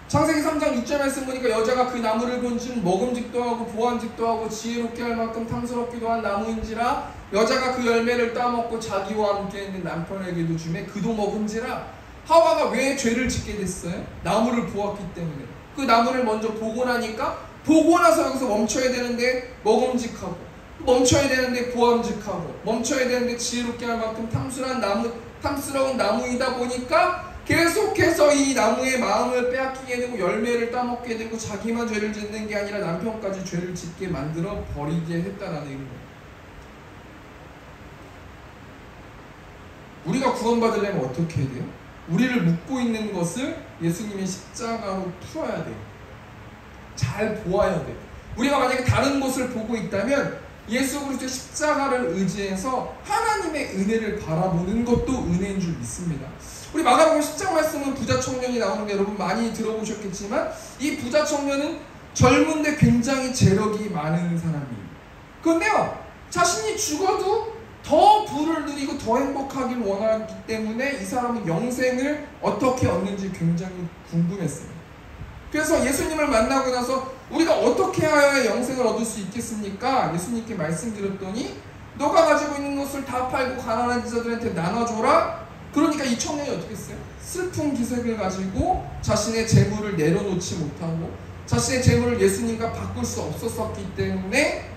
창세기 3장 6절 말씀 보니까 여자가 그 나무를 본즉 먹음직도 하고 보암직도 하고 지혜롭게 할 만큼 탐스럽기도 한 나무인지라 여자가 그 열매를 따먹고 자기와 함께 있는 남편에게도 주매 그도 먹은지라. 하와가 왜 죄를 짓게 됐어요? 나무를 보았기 때문에. 그 나무를 먼저 보고 나니까 보고 나서 여기서 멈춰야 되는데 먹음직하고 멈춰야 되는데 보암직하고 멈춰야 되는데 지혜롭게 할 만큼 탐스러운 나무이다 보니까 계속해서 이 나무의 마음을 빼앗기게 되고 열매를 따먹게 되고 자기만 죄를 짓는 게 아니라 남편까지 죄를 짓게 만들어 버리게 했다라는 거예요. 우리가 구원받으려면 어떻게 해야 돼요? 우리를 묶고 있는 것을 예수님의 십자가로 풀어야 돼요. 잘 보아야 돼요. 우리가 만약에 다른 것을 보고 있다면 예수 그리스도의 십자가를 의지해서 하나님의 은혜를 바라보는 것도 은혜인 줄 믿습니다. 우리 마가복음 10장 말씀은 부자 청년이 나오는데 여러분 많이 들어보셨겠지만 이 부자 청년은 젊은데 굉장히 재력이 많은 사람이에요. 그런데요 자신이 죽어도 더 부를 누리고 더 행복하길 원하기 때문에 이 사람은 영생을 어떻게 얻는지 굉장히 궁금했어요. 그래서 예수님을 만나고 나서 우리가 어떻게 하여야 영생을 얻을 수 있겠습니까? 예수님께 말씀드렸더니 너가 가지고 있는 것을 다 팔고 가난한 자들한테 나눠줘라. 그러니까 이 청년이 어떻게 했어요? 슬픈 기색을 가지고 자신의 재물을 내려놓지 못하고 자신의 재물을 예수님과 바꿀 수 없었기 때문에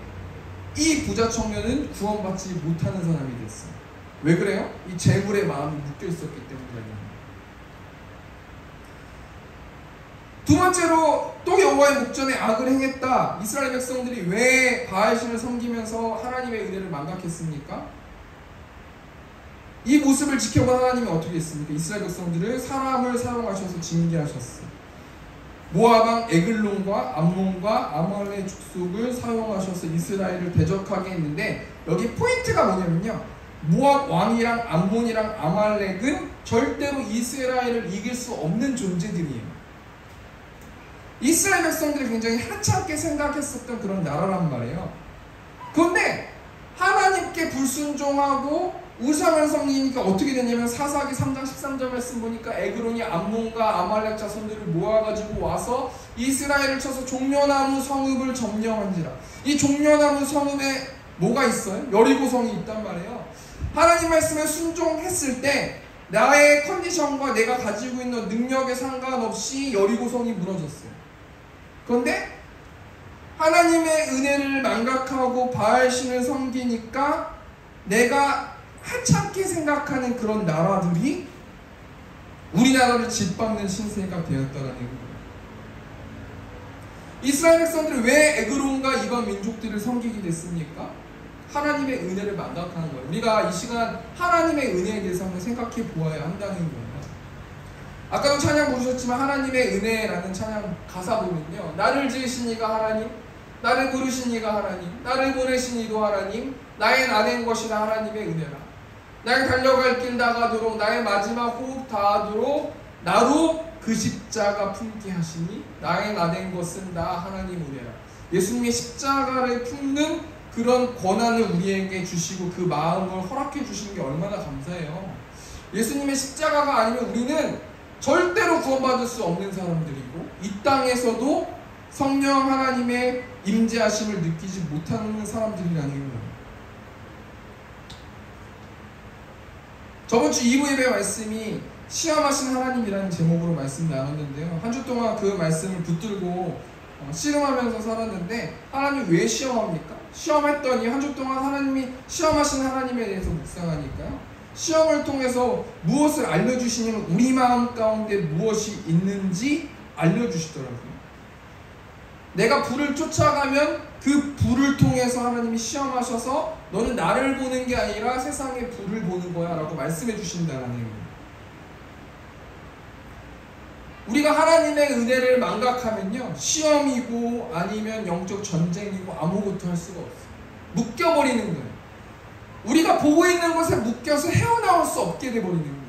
이 부자 청년은 구원받지 못하는 사람이 됐어요. 왜 그래요? 이 재물의 마음이 묶여 있었기 때문이에요. 두 번째로 또 여호와의 목전에 악을 행했다. 이스라엘 백성들이 왜 바알신을 섬기면서 하나님의 은혜를 망각했습니까? 이 모습을 지켜본 하나님이 어떻게 했습니까? 이스라엘 백성들을 사람을 사용하셔서 징계하셨어요. 모압왕 에글론과 암몬과 아말렉 족속을 사용하셔서 이스라엘을 대적하게 했는데 여기 포인트가 뭐냐면요. 모압 왕이랑 암몬이랑 아말렉은 절대로 이스라엘을 이길 수 없는 존재들이에요. 이스라엘 백성들이 굉장히 하찮게 생각했었던 그런 나라란 말이에요. 그런데 하나님께 불순종하고 우상을 섬기니까 어떻게 되냐면 사사기 3장 13절 말씀 보니까 에그론이 암몬과 아말렉 자손들을 모아가지고 와서 이스라엘을 쳐서 종려나무 성읍을 점령한지라. 이 종려나무 성읍에 뭐가 있어요? 여리고성이 있단 말이에요. 하나님 말씀에 순종했을 때 나의 컨디션과 내가 가지고 있는 능력에 상관없이 여리고성이 무너졌어요. 그런데 하나님의 은혜를 망각하고 바알신을 섬기니까 내가 하찮게 생각하는 그런 나라들이 우리나라를 짓밟는 신세가 되었다라는 거예요. 이스라엘 백성들이 왜 에그론과 이방 민족들을 섬기게 됐습니까? 하나님의 은혜를 망각하는 거예요. 우리가 이 시간 하나님의 은혜에 대해서 한번 생각해 보아야 한다는 거예요. 아까도 찬양 부르셨지만 하나님의 은혜라는 찬양 가사 보면요, 나를 지으신 이가 하나님, 나를 부르신 이가 하나님, 나를 보내신 이도 하나님, 나의 나된 것이 다 하나님의 은혜라. 나의 달려갈 길 다가도록 나의 마지막 호흡 다하도록 나로 그 십자가 품게 하시니 나의 나된 것은 다 하나님 은혜라. 예수님의 십자가를 품는 그런 권한을 우리에게 주시고 그 마음을 허락해 주시는 게 얼마나 감사해요. 예수님의 십자가가 아니면 우리는 절대로 구원받을 수 없는 사람들이고 이 땅에서도 성령 하나님의 임재하심을 느끼지 못하는 사람들이라는 거예요. 저번 주 2부 예배 말씀이 시험하신 하나님이라는 제목으로 말씀 나눴는데요. 한 주 동안 그 말씀을 붙들고 씨름하면서 살았는데 하나님 왜 시험합니까? 시험했더니 한 주 동안 하나님이 시험하신 하나님에 대해서 묵상하니까요. 시험을 통해서 무엇을 알려주시냐면 우리 마음 가운데 무엇이 있는지 알려주시더라고요. 내가 불을 쫓아가면 그 불을 통해서 하나님이 시험하셔서 너는 나를 보는 게 아니라 세상의 불을 보는 거야 라고 말씀해 주신다는 거예요. 우리가 하나님의 은혜를 망각하면요, 시험이고 아니면 영적 전쟁이고 아무것도 할 수가 없어요. 묶여버리는 거예요. 우리가 보고 있는 것에 묶여서 헤어나올 수 없게 돼버리는 거예요.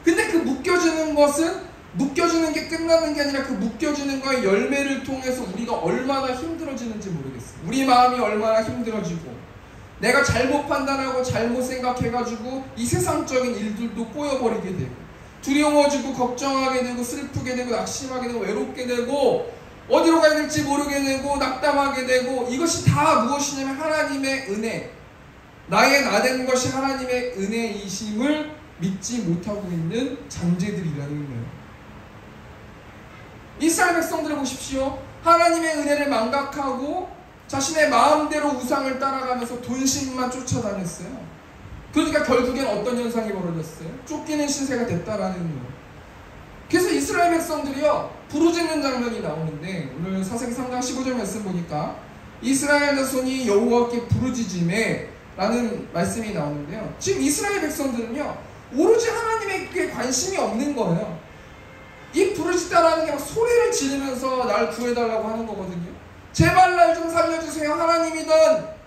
근데 그 묶여지는 것은 묶여지는 게 끝나는 게 아니라 그 묶여지는 거의 열매를 통해서 우리가 얼마나 힘들어지는지 모르겠어요. 우리 마음이 얼마나 힘들어지고 내가 잘못 판단하고 잘못 생각해가지고 이 세상적인 일들도 꼬여버리게 되고 두려워지고 걱정하게 되고 슬프게 되고 낙심하게 되고 외롭게 되고 어디로 가야 될지 모르게 되고 낙담하게 되고 이것이 다 무엇이냐면 하나님의 은혜, 나의 나된 것이 하나님의 은혜이심을 믿지 못하고 있는 잠재들이라는 거예요. 이스라엘 백성들을 보십시오. 하나님의 은혜를 망각하고 자신의 마음대로 우상을 따라가면서 돈신만 쫓아다녔어요. 그러니까 결국엔 어떤 현상이 벌어졌어요? 쫓기는 신세가 됐다라는 거예요. 그래서 이스라엘 백성들이요, 부르짖는 장면이 나오는데 오늘 사사기 3장 15절 말씀 보니까 이스라엘 자손이 여호와께 부르짖음에 라는 말씀이 나오는데요. 지금 이스라엘 백성들은요, 오로지 하나님에게 관심이 없는 거예요. 이 부르짖다라는 게 막 소리를 지르면서 날 구해달라고 하는 거거든요. 제발 날 좀 살려주세요. 하나님이든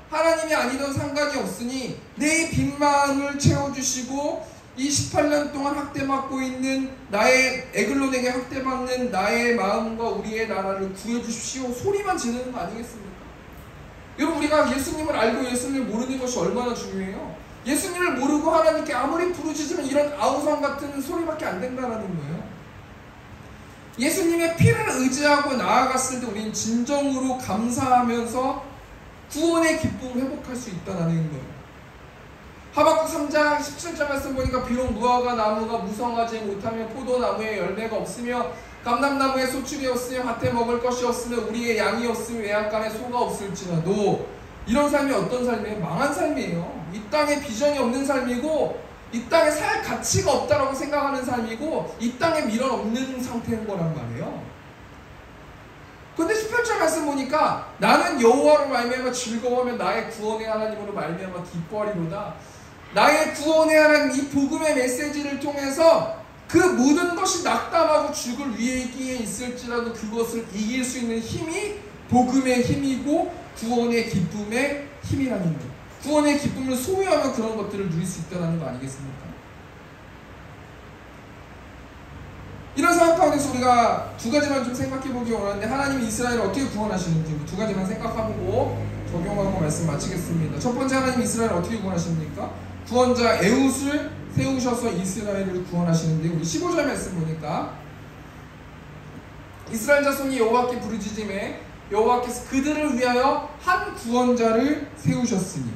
하나님이 아니든 상관이 없으니 내 빈마음을 채워주시고 이 18년 동안 학대받고 있는 나의 에글론에게 학대받는 나의 마음과 우리의 나라를 구해주십시오. 소리만 지르는 거 아니겠습니까? 여러분, 우리가 예수님을 알고 예수님을 모르는 것이 얼마나 중요해요. 예수님을 모르고 하나님께 아무리 부르짖으면 이런 아우성 같은 소리밖에 안 된다는 거예요. 예수님의 피를 의지하고 나아갔을 때 우리는 진정으로 감사하면서 구원의 기쁨을 회복할 수 있다는 거예요. 하박국 3장 17절 말씀 보니까 비록 무화과 나무가 무성하지 못하며 포도나무에 열매가 없으며 감람나무에 소출이 없으며 밭에 먹을 것이 없으며 우리의 양이 없으며 외양간에 소가 없을지라도, 이런 삶이 어떤 삶이에요? 망한 삶이에요. 이 땅에 비전이 없는 삶이고 이 땅에 살 가치가 없다라고 생각하는 삶이고 이 땅에 미련 없는 상태인 거란 말이에요. 근데 18절 말씀 보니까 나는 여호와로 말미암아 즐거워하며 나의 구원의 하나님으로 말미암아 기뻐하리로다. 나의 구원의 하나님, 이 복음의 메시지를 통해서 그 모든 것이 낙담하고 죽을 위기에 있을지라도 그것을 이길 수 있는 힘이 복음의 힘이고 구원의 기쁨의 힘이라는 거예요. 구원의 기쁨을 소유하며 그런 것들을 누릴 수 있다는 거 아니겠습니까? 이런 상황 가운데서 우리가 두 가지만 좀 생각해 보기 원하는데, 하나님이 이스라엘을 어떻게 구원하시는지 두 가지만 생각하고 적용하고 말씀 마치겠습니다. 첫 번째, 하나님 이스라엘을 어떻게 구원하십니까? 구원자 에훗을 세우셔서 이스라엘을 구원하시는데, 우리 15절 말씀 보니까 이스라엘 자손이 여호와께 부르짖음에 여호와께서 그들을 위하여 한 구원자를 세우셨으니,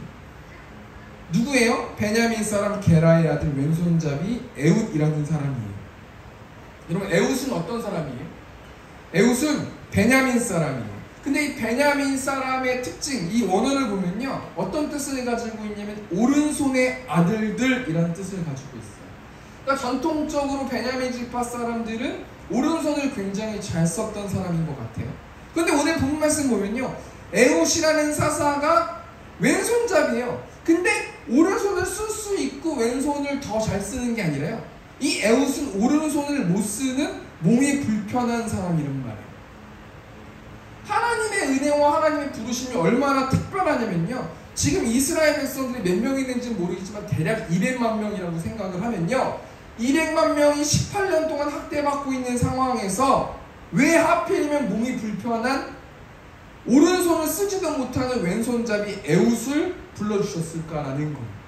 누구예요? 베냐민 사람 게라의 아들 왼손잡이 에훗이라는 사람이에요. 여러분, 에훗은 어떤 사람이에요? 에훗은 베냐민 사람이에요. 근데 이 베냐민 사람의 특징, 이 원어를 보면요, 어떤 뜻을 가지고 있냐면 오른손의 아들들이라는 뜻을 가지고 있어요. 그러니까 전통적으로 베냐민 지파 사람들은 오른손을 굉장히 잘 썼던 사람인 것 같아요. 근데 오늘 본 말씀 보면요, 에훗이라는 사사가 왼손잡이에요. 근데 오른손을 쓸 수 있고 왼손을 더 잘 쓰는 게 아니라요, 이 에훗은 오른손을 못 쓰는 몸이 불편한 사람이란 말이에요. 하나님의 은혜와 하나님의 부르심이 얼마나 특별하냐면요, 지금 이스라엘 백성들이 몇 명 있는지는 모르겠지만 대략 200만 명이라고 생각을 하면요, 200만 명이 18년 동안 학대받고 있는 상황에서 왜 하필이면 몸이 불편한 오른손을 쓰지도 못하는 왼손잡이 에훗을 불러주셨을까라는 거예요.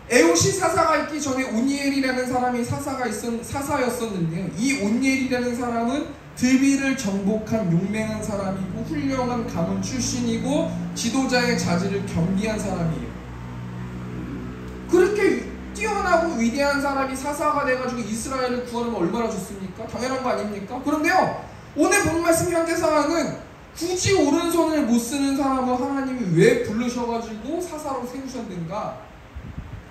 에훗이 사사가 있기 전에 온니엘이라는 사람이 사사였었는데요, 이 온니엘이라는 사람은 드비를 정복한 용맹한 사람이고 훌륭한 가문 출신이고 지도자의 자질을 겸비한 사람이에요. 그렇게 뛰어나고 위대한 사람이 사사가 돼가지고 이스라엘을 구원하면 얼마나 좋습니까? 당연한 거 아닙니까? 그런데요, 오늘 본 말씀 현재 상황은 굳이 오른손을 못 쓰는 사람을 하나님이 왜 부르셔가지고 사사로 세우셨는가?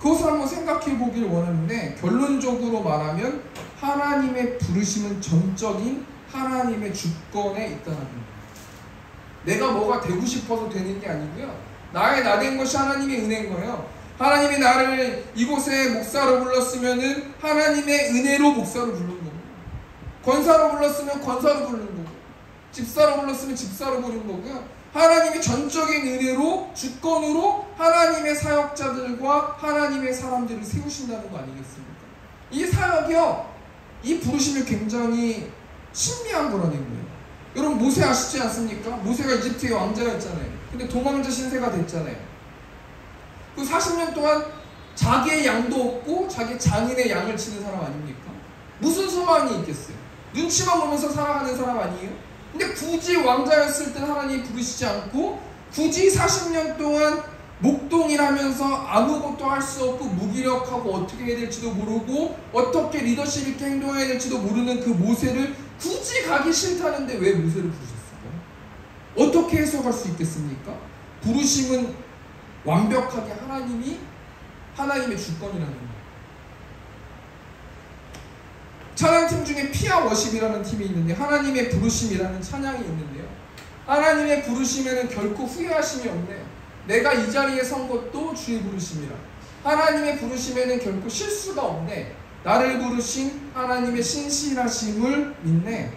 그것을 한번 생각해 보길 원하는데, 결론적으로 말하면 하나님의 부르심은 전적인 하나님의 주권에 있다는 겁니다. 내가 뭐가 되고 싶어서 되는 게 아니고요, 나의 나 된 것이 하나님의 은혜인 거예요. 하나님이 나를 이곳에 목사로 불렀으면은 하나님의 은혜로 목사로 부른 거고, 권사로 불렀으면 권사로 부른 거고, 집사로 불렀으면 집사로 부른 거고요. 하나님이 전적인 은혜로 주권으로 하나님의 사역자들과 하나님의 사람들을 세우신다는 거 아니겠습니까? 이 사역이요, 이 부르심이 굉장히 신비한 거라는 거예요. 여러분, 모세 아시지 않습니까? 모세가 이집트의 왕자였잖아요. 근데 도망자 신세가 됐잖아요. 그 40년 동안 자기의 양도 없고 자기 장인의 양을 치는 사람 아닙니까? 무슨 소망이 있겠어요? 눈치만 보면서 살아가는 사람 아니에요? 근데 굳이 왕자였을 때 하나님이 부르시지 않고 굳이 40년 동안 목동일하면서 아무것도 할 수 없고 무기력하고 어떻게 해야 될지도 모르고 어떻게 리더십 있게 행동해야 될지도 모르는 그 모세를 굳이 가기 싫다는데 왜 모세를 부르셨을까요? 어떻게 해석할 수 있겠습니까? 부르심은 완벽하게 하나님의 주권이라는 거예요. 찬양팀 중에 피아 워십이라는 팀이 있는데, 하나님의 부르심이라는 찬양이 있는데요, 하나님의 부르심에는 결코 후회하심이 없네요. 내가 이 자리에 선 것도 주의 부르심이라. 하나님의 부르심에는 결코 실수가 없네. 나를 부르신 하나님의 신실하심을 믿네.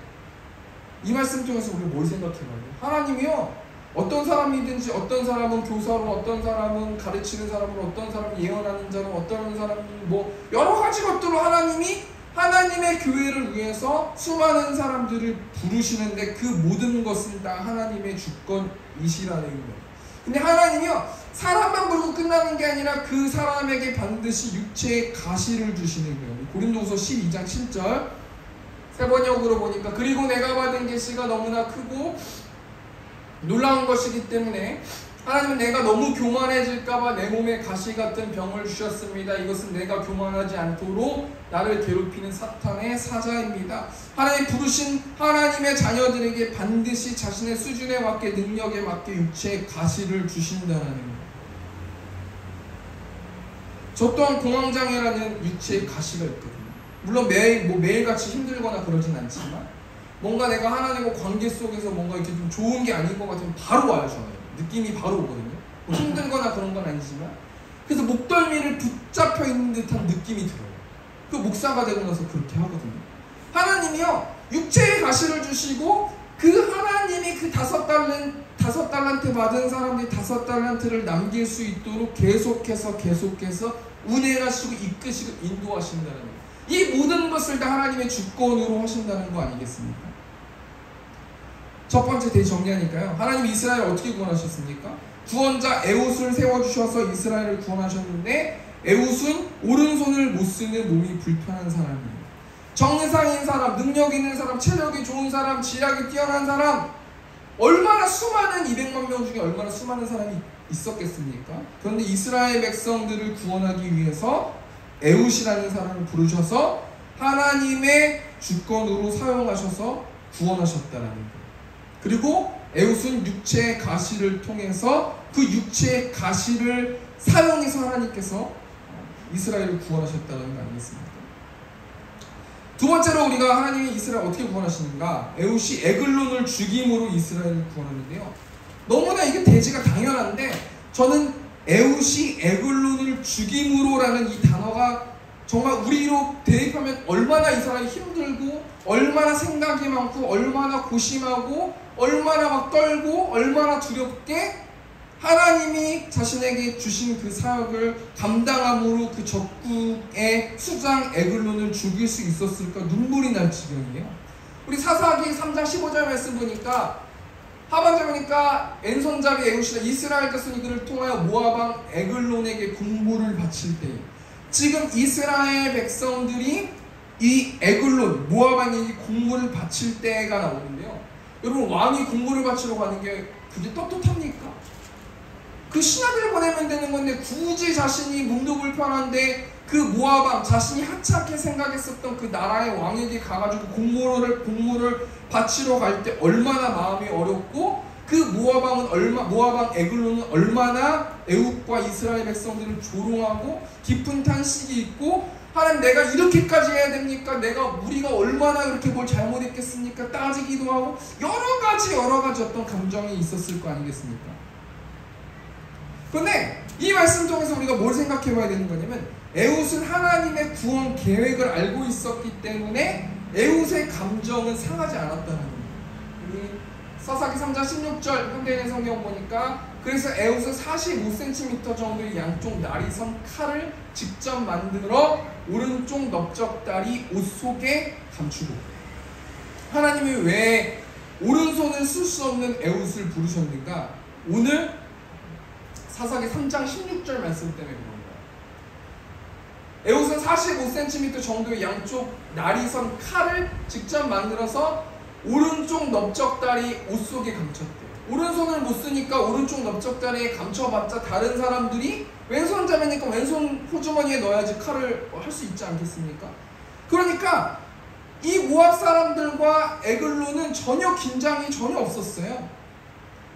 이 말씀 중에서 우리가 뭘 생각해봐요? 하나님이요, 어떤 사람이든지, 어떤 사람은 교사로, 어떤 사람은 가르치는 사람으로, 어떤 사람은 예언하는 자로, 어떤 사람은 뭐 여러 가지 것들로 하나님이 하나님의 교회를 위해서 수많은 사람들을 부르시는데, 그 모든 것은 다 하나님의 주권이시라는 거예요. 근데 하나님이요, 사람만 부르고 끝나는 게 아니라 그 사람에게 반드시 육체의 가시를 주시는 거예요. 고린도후서 12장 7절 세번역으로 보니까, 그리고 내가 받은 계시가 너무나 크고 놀라운 것이기 때문에 하나님은 내가 너무 교만해질까봐 내 몸에 가시 같은 병을 주셨습니다. 이것은 내가 교만하지 않도록 나를 괴롭히는 사탄의 사자입니다. 하나님 부르신 하나님의 자녀들에게 반드시 자신의 수준에 맞게, 능력에 맞게 육체의 가시를 주신다는 거예요. 저 또한 공황장애라는 육체의 가시가 있거든요. 물론 매일같이 힘들거나 그러진 않지만, 뭔가 내가 하나님과 관계 속에서 뭔가 이렇게 좀 좋은 게 아닌 것 같으면 바로 와요. 저는 느낌이 바로 오거든요. 뭐 힘들거나 그런 건 아니지만, 그래서 목덜미를 붙잡혀 있는 듯한 느낌이 들어요. 그 목사가 되고 나서 그렇게 하거든요. 하나님이요, 육체의 가시를 주시고 그 하나님이 그 5 5달란트 받은 사람들이 5달란트를 남길 수 있도록 계속해서 운행하시고 이끄시고 인도하신다는 거예요. 이 모든 것을 다 하나님의 주권으로 하신다는 거 아니겠습니까? 첫 번째 대정리하니까요. 하나님 이스라엘을 어떻게 구원하셨습니까? 구원자 에훗을 세워주셔서 이스라엘을 구원하셨는데, 에훗은 오른손을 못 쓰는 몸이 불편한 사람이에요. 정상인 사람, 능력 있는 사람, 체력이 좋은 사람, 지략이 뛰어난 사람, 얼마나 수많은 200만 명 중에 얼마나 수많은 사람이 있었겠습니까? 그런데 이스라엘 백성들을 구원하기 위해서 에훗이라는 사람을 부르셔서 하나님의 주권으로 사용하셔서 구원하셨다는 거예요. 그리고 에훗은 육체의 가시를 통해서 그 육체의 가시를 사용해서 하나님께서 이스라엘을 구원하셨다는 거 아니겠습니까? 두 번째로 우리가 하나님이 이스라엘 어떻게 구원하시는가? 에훗이 에글론을 죽임으로 이스라엘을 구원하는데요. 너무나 이게 대지가 당연한데, 저는 에훗이 에글론을 죽임으로라는 이 단어가 정말 우리로 대입하면 얼마나 이 사람이 힘들고, 얼마나 생각이 많고, 얼마나 고심하고, 얼마나 막 떨고, 얼마나 두렵게 하나님이 자신에게 주신 그 사역을 감당함으로 그 적국의 수장 에글론을 죽일 수 있었을까 눈물이 날 지경이에요. 우리 사사기 3장 15절 말씀 보니까, 하반절 보니까 왼손잡이 에훗이라 이스라엘 자손이 그를 통하여 모압왕 에글론에게 공물을 바칠 때에, 지금 이스라엘 백성들이 이 에글론 모압왕에게 공물을 바칠 때가 나오는데요. 여러분, 왕이 공물을 바치러 가는 게 그게 떳떳합니까? 그 신하들 보내면 되는 건데 굳이 자신이 몸도 불편한데 그 모압왕, 자신이 하찮게 생각했었던 그 나라의 왕에게 가가지고 공물을 바치러 갈 때 얼마나 마음이 어렵고, 그 모압왕 에글론은 얼마나 에훗과 이스라엘 백성들을 조롱하고 깊은 탄식이 있고, 하나님 내가 이렇게까지 해야 됩니까? 우리가 얼마나 그렇게 뭘 잘못했겠습니까? 따지기도 하고 여러 가지 어떤 감정이 있었을 거 아니겠습니까? 그런데 이 말씀 통해서 우리가 뭘 생각해 봐야 되는 거냐면, 에훗은 하나님의 구원 계획을 알고 있었기 때문에 에훗의 감정은 상하지 않았다는 거예요. 사사기 3장 16절 현대인의 성경 보니까, 그래서 에훗은 45cm 정도의 양쪽 나리선 칼을 직접 만들어 오른쪽 넓적다리 옷 속에 감추고, 하나님이 왜 오른손을 쓸 수 없는 에훗을 부르셨는가? 오늘 사사기 3장 16절 말씀 때문에 그런 거예요. 에훗은 45cm 정도의 양쪽 나리선 칼을 직접 만들어서 오른쪽 넓적다리 옷 속에 감췄대요. 오른손을 못 쓰니까 오른쪽 넓적다리에 감춰봤자 다른 사람들이 왼손잡이니까 왼손 호주머니에 넣어야지 칼을 할 수 있지 않겠습니까? 그러니까 이 모압 사람들과 에글론은 긴장이 전혀 없었어요.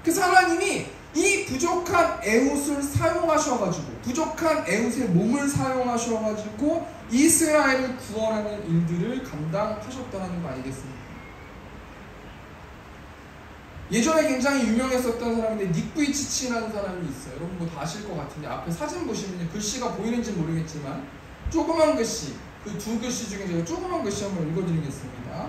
그래서 하나님이 이 부족한 에훗을 사용하셔가지고, 부족한 에훗의 몸을 사용하셔가지고 이스라엘을 구원하는 일들을 감당하셨다는 거 아니겠습니까? 예전에 굉장히 유명했었던 사람인데 닉부이치치라는 사람이 있어요. 여러분 뭐 다 아실 것 같은데, 앞에 사진 보시면 글씨가 보이는지 모르겠지만 조그만 글씨, 그 두 글씨 중에 제가 조그만 글씨 한번 읽어드리겠습니다.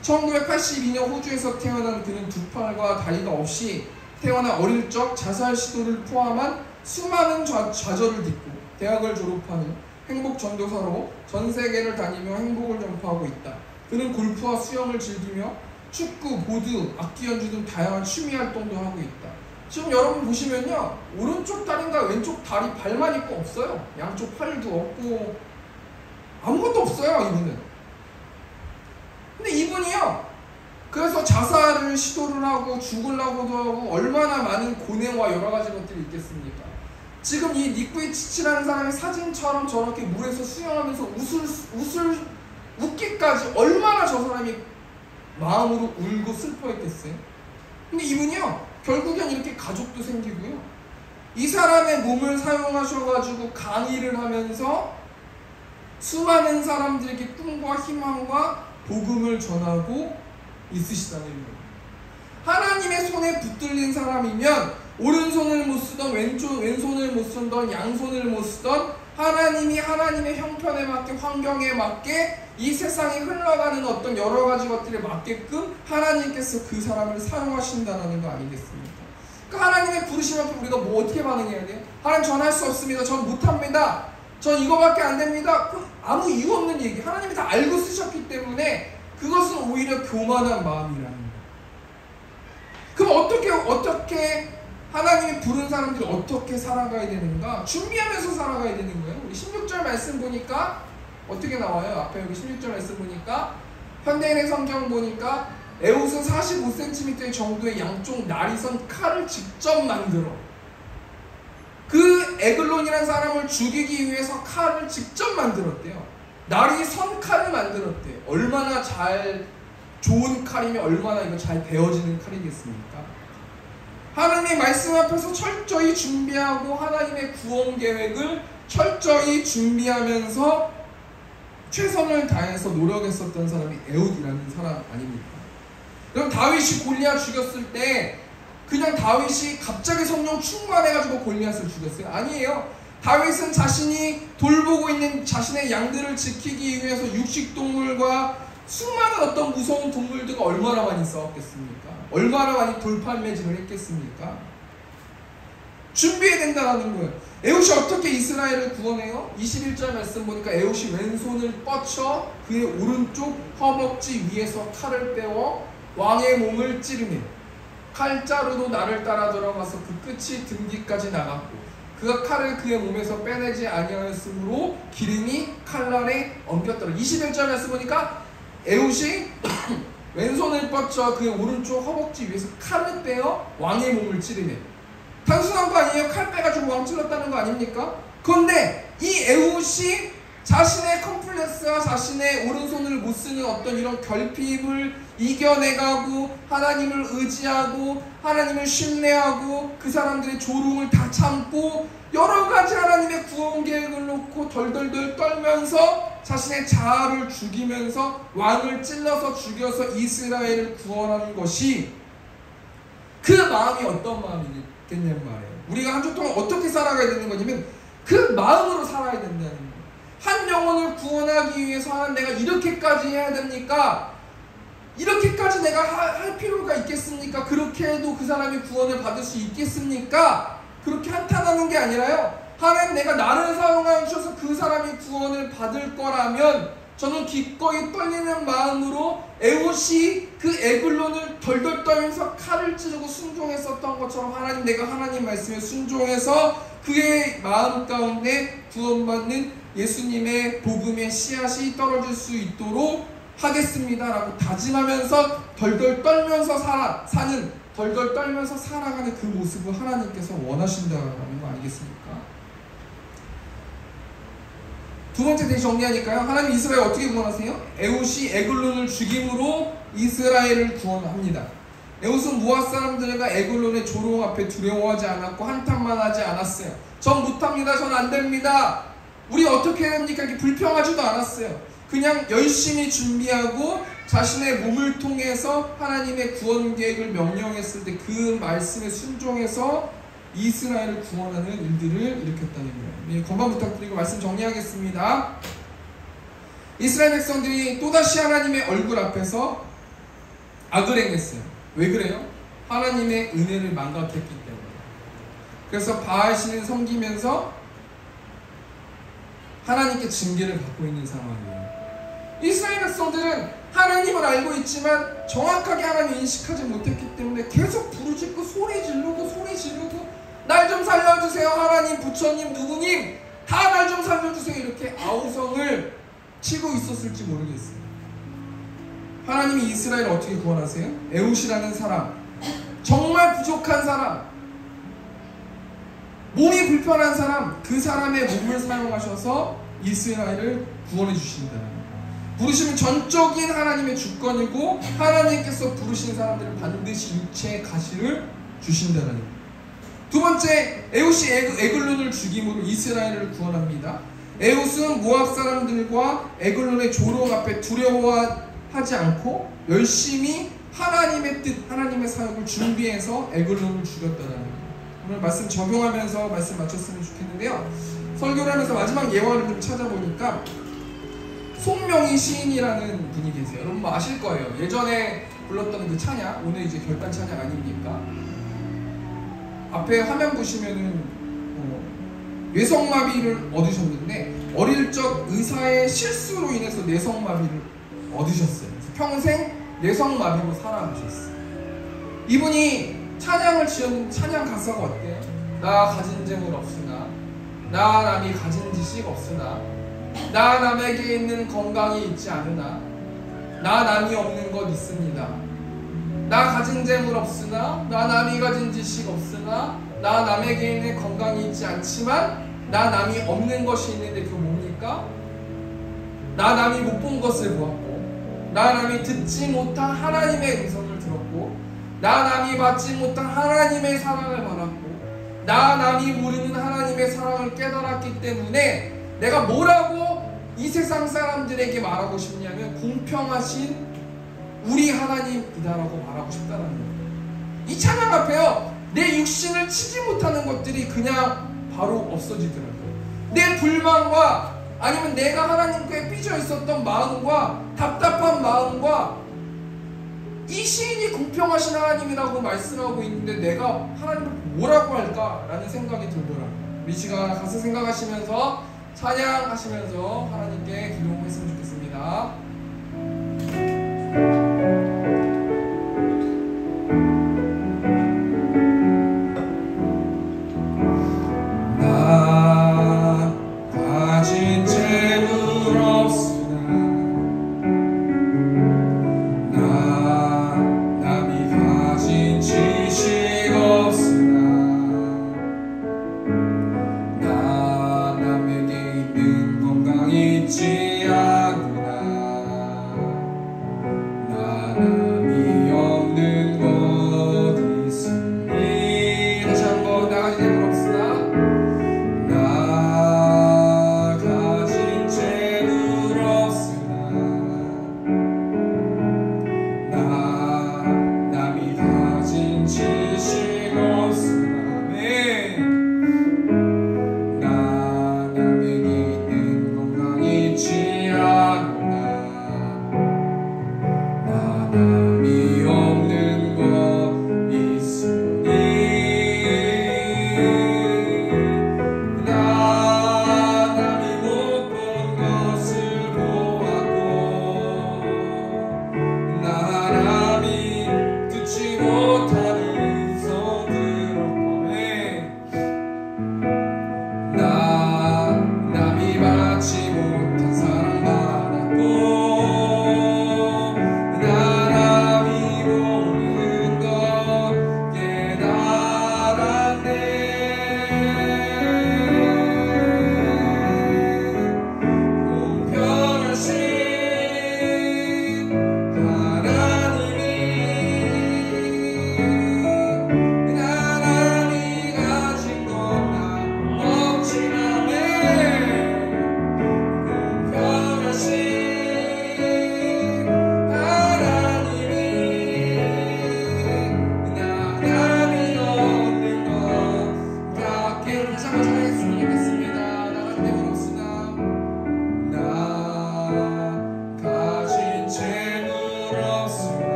1982년 호주에서 태어난 그는 두 팔과 다리가 없이 태어나 어릴 적 자살 시도를 포함한 수많은 좌절을 딛고 대학을 졸업한 후 행복 전도사로 전 세계를 다니며 행복을 전파하고 있다. 그는 골프와 수영을 즐기며 축구, 보드, 악기 연주 등 다양한 취미 활동도 하고 있다. 지금 여러분 보시면요, 오른쪽 다리인가 왼쪽 다리 발만 있고 없어요. 양쪽 팔도 없고 아무것도 없어요, 이분은. 근데 이분이요, 그래서 자살을 시도를 하고 죽으려고도 하고 얼마나 많은 고뇌와 여러 가지 것들이 있겠습니까? 지금 이 닉부이치치라는 사람의 사진처럼 저렇게 물에서 수영하면서 웃기까지 얼마나 저 사람이 마음으로 울고 슬퍼했겠어요? 근데 이분이요, 결국엔 이렇게 가족도 생기고요, 이 사람의 몸을 사용하셔가지고 강의를 하면서 수많은 사람들에게 꿈과 희망과 복음을 전하고 있으시다는 거예요. 하나님의 손에 붙들린 사람이면 오른손을 못 쓰던 왼손을 못 쓰던 양손을 못 쓰던 하나님이 하나님의 형편에 맞게, 환경에 맞게, 이 세상이 흘러가는 어떤 여러 가지 것들에 맞게끔 하나님께서 그 사람을 사용하신다는 거 아니겠습니까? 그러니까 하나님의 부르심 앞에 우리가 뭐 어떻게 반응해야 돼요? 하나님 전 할 수 없습니다. 전 못합니다. 전 이거밖에 안 됩니다. 아무 이유 없는 얘기. 하나님이 다 알고 쓰셨기 때문에 그것은 오히려 교만한 마음이라는 거예요. 그럼 어떻게 하나님이 부른 사람들이 어떻게 살아가야 되는가? 준비하면서 살아가야 되는 거예요. 우리 16절 말씀 보니까 어떻게 나와요? 앞에 여기 16절 말씀 보니까 현대인의 성경 보니까 에봇은 45cm 정도의 양쪽 날이 선 칼을 직접 만들어 그 에글론이라는 사람을 죽이기 위해서 칼을 직접 만들었대요. 날이 선 칼을 만들었대요. 얼마나 좋은 칼이면 얼마나 이거 잘 베어지는 칼이겠습니까? 하나님의 말씀 앞에서 철저히 준비하고 하나님의 구원 계획을 철저히 준비하면서 최선을 다해서 노력했었던 사람이 에훗이라는 사람 아닙니까? 그럼 다윗이 골리앗 죽였을 때 그냥 다윗이 갑자기 성령 충만해가지고 골리앗을 죽였어요? 아니에요. 다윗은 자신이 돌보고 있는 자신의 양들을 지키기 위해서 육식동물과 수많은 어떤 무서운 동물들과 얼마나 많이 싸웠겠습니까? 얼마나 많이 돌팔매질을 했겠습니까? 준비해야 된다는 거예요. 에훗이 어떻게 이스라엘을 구원해요? 21절 말씀 보니까 에훗이 왼손을 뻗쳐 그의 오른쪽 허벅지 위에서 칼을 빼어 왕의 몸을 찌르매 칼자루도 나를 따라 들어가서 그 끝이 등 뒤까지 나갔고 그가 칼을 그의 몸에서 빼내지 아니하였으므로 기름이 칼날에 엉겼더라. 21절 말씀 보니까 에훗이 왼손을 뻗쳐 그의 오른쪽 허벅지 위에서 칼을 빼어 왕의 몸을 찌르매. 단순한 거 아니에요? 칼 빼가지고 왕 찔렀다는 거 아닙니까? 그런데 이 에훗이 자신의 컴플렉스와 자신의 오른손을 못 쓰는 어떤 이런 결핍을 이겨내가고 하나님을 의지하고 하나님을 신뢰하고 그 사람들의 조롱을 다 참고 여러가지 하나님의 구원 계획을 놓고 덜덜덜 떨면서 자신의 자아를 죽이면서 왕을 찔러서 죽여서 이스라엘을 구원하는 것이 그 마음이 어떤 마음이겠냐는 말이에요. 우리가 한 주 동안 어떻게 살아가야 되는 거냐면 그 마음으로 살아야 된다는 거예요. 한 영혼을 구원하기 위해서 내가 이렇게까지 해야 됩니까? 이렇게까지 내가 할 필요가 있겠습니까? 그렇게 해도 그 사람이 구원을 받을 수 있겠습니까? 그렇게 한탄하는 게 아니라요. 하나님 내가 나를 사용하셔서 그 사람이 구원을 받을 거라면 저는 기꺼이 떨리는 마음으로 에봇이 그 에글론을 덜덜 떨면서 칼을 찌르고 순종했었던 것처럼 하나님 내가 하나님 말씀에 순종해서 그의 마음 가운데 구원받는 예수님의 복음의 씨앗이 떨어질 수 있도록 하겠습니다라고 다짐하면서 덜덜 떨면서 덜덜 떨면서 살아가는 그 모습을 하나님께서 원하신다는 거 아니겠습니까? 두 번째 대신 정리하니까요. 하나님 이스라엘 어떻게 구원하세요? 에훗이 에글론을 죽임으로 이스라엘을 구원합니다. 에훗은 모압 사람들과 에글론의 조롱 앞에 두려워하지 않았고 한탄만 하지 않았어요. 전 못합니다. 전 안됩니다. 우리 어떻게 해야 됩니까? 이렇게 불평하지도 않았어요. 그냥 열심히 준비하고 자신의 몸을 통해서 하나님의 구원 계획을 명령했을 때 그 말씀에 순종해서 이스라엘을 구원하는 일들을 일으켰다는 거예요. 건반 부탁드리고 말씀 정리하겠습니다. 이스라엘 백성들이 또다시 하나님의 얼굴 앞에서 악을 행했어요. 왜 그래요? 하나님의 은혜를 망각했기 때문에. 그래서 바알신을 섬기면서 하나님께 징계를 받고 있는 상황이에요. 이스라엘 백성들은 하나님을 알고 있지만 정확하게 하나님을 인식하지 못했기 때문에 계속 부르짖고 소리 지르고 날 좀 살려주세요 하나님, 부처님, 누구님 다 날 좀 살려주세요 이렇게 아우성을 치고 있었을지 모르겠어요. 하나님이 이스라엘을 어떻게 구원하세요? 에훗이라는 사람, 정말 부족한 사람, 몸이 불편한 사람, 그 사람의 몸을 사용하셔서 이스라엘을 구원해 주신다. 부르심은 전적인 하나님의 주권이고 하나님께서 부르신 사람들은 반드시 육체의 가시를 주신다는 거예요. 두 번째, 에훗이 에글론을 죽임으로 이스라엘을 구원합니다. 에훗은 모압 사람들과 에글론의 조롱 앞에 두려워하지 않고 열심히 하나님의 뜻, 하나님의 사역을 준비해서 에글론을 죽였다는 거예요. 오늘 말씀 적용하면서 말씀 마쳤으면 좋겠는데요. 설교를 하면서 마지막 예화를 좀 찾아보니까 송명희 시인이라는 분이 계세요. 여러분 뭐 아실 거예요. 예전에 불렀던 그 찬양, 오늘 이제 결단 찬양 아닙니까? 앞에 화면 보시면은 뇌성마비를 얻으셨는데 어릴 적 의사의 실수로 인해서 뇌성마비를 얻으셨어요. 그래서 평생 뇌성마비로 살아가셨어요. 이분이 찬양을 지은 찬양 가사가 어때요? 나 가진 재물 없으나, 나 남이 가진 지식 없으나, 나 남에게 있는 건강이 있지 않으나, 나 남이 없는 것 있습니다. 나 가진 재물 없으나, 나 남이 가진 지식 없으나, 나 남에게 있는 건강이 있지 않지만 나 남이 없는 것이 있는데 그거 뭡니까? 나 남이 못 본 것을 보았고, 나 남이 듣지 못한 하나님의 음성을 들었고, 나 남이 받지 못한 하나님의 사랑을 받았고, 나 남이 모르는 하나님의 사랑을 깨달았기 때문에 내가 뭐라고 이 세상 사람들에게 말하고 싶냐면 공평하신 우리 하나님이다라고 말하고 싶다는 거예요. 이 찬양 앞에요, 내 육신을 치지 못하는 것들이 그냥 바로 없어지더라고요. 내 불만과 아니면 내가 하나님께 삐져 있었던 마음과 답답한 마음과 이 시인이 공평하신 하나님이라고 말씀하고 있는데 내가 하나님을 뭐라고 할까라는 생각이 들더라고요. 우리 시간 가서 생각하시면서 찬양하시면서 하나님께 기도했으면 좋겠습니다.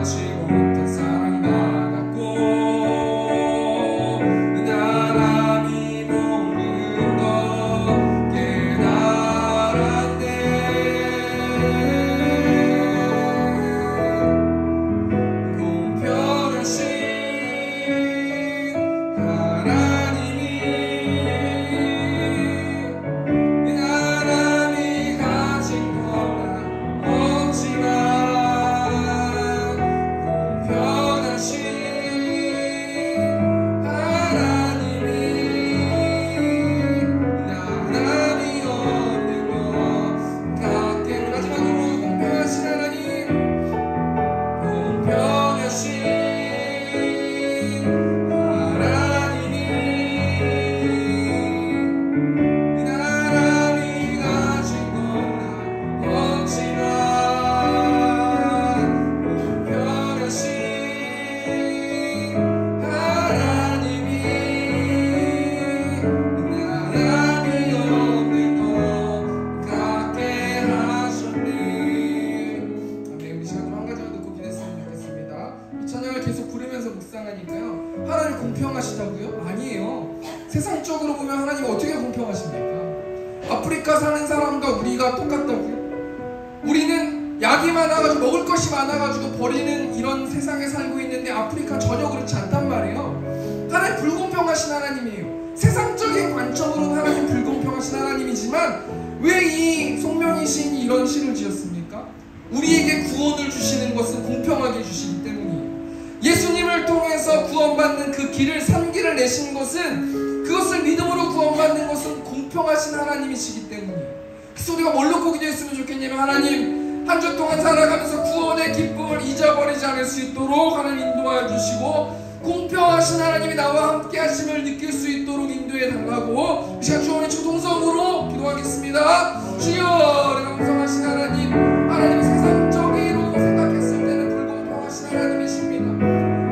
받지 못한 사랑 받았고 읽으면서 묵상하니까요, 하나님 공평하시다고요? 아니에요. 세상적으로 보면 하나님 어떻게 공평하십니까? 아프리카 사는 사람과 우리가 똑같다고요? 우리는 약이 많아가지고 먹을 것이 많아가지고 버리는 이런 세상에 살고 있는데 아프리카 전혀 그렇지 않단 말이에요. 하나님 불공평하신 하나님이에요. 세상적인 관점으로는 하나님 불공평하신 하나님이지만 왜 이 송명이신 이런 시를 지었습니까? 우리에게 구원을 주시는 것은 공평하게 주시기 때문이에요. 예수님을 통해서 구원받는 그 길을 산 길을 내신 것은, 그것을 믿음으로 구원받는 것은 공평하신 하나님이시기 때문이에요. 그래서 우리가 뭘로 꼭 기도했으면 좋겠냐면, 하나님 한 주 동안 살아가면서 구원의 기쁨을 잊어버리지 않을 수 있도록 하나님 인도하여 주시고, 공평하신 하나님이 나와 함께 하심을 느낄 수 있도록 인도해 달라고 이 시간 주원의 초동성으로 기도하겠습니다. 주여, 내가 공평하신 하나님, 하나님은 세상적으로 생각했을 때는 불공평하신 하나님이십니다.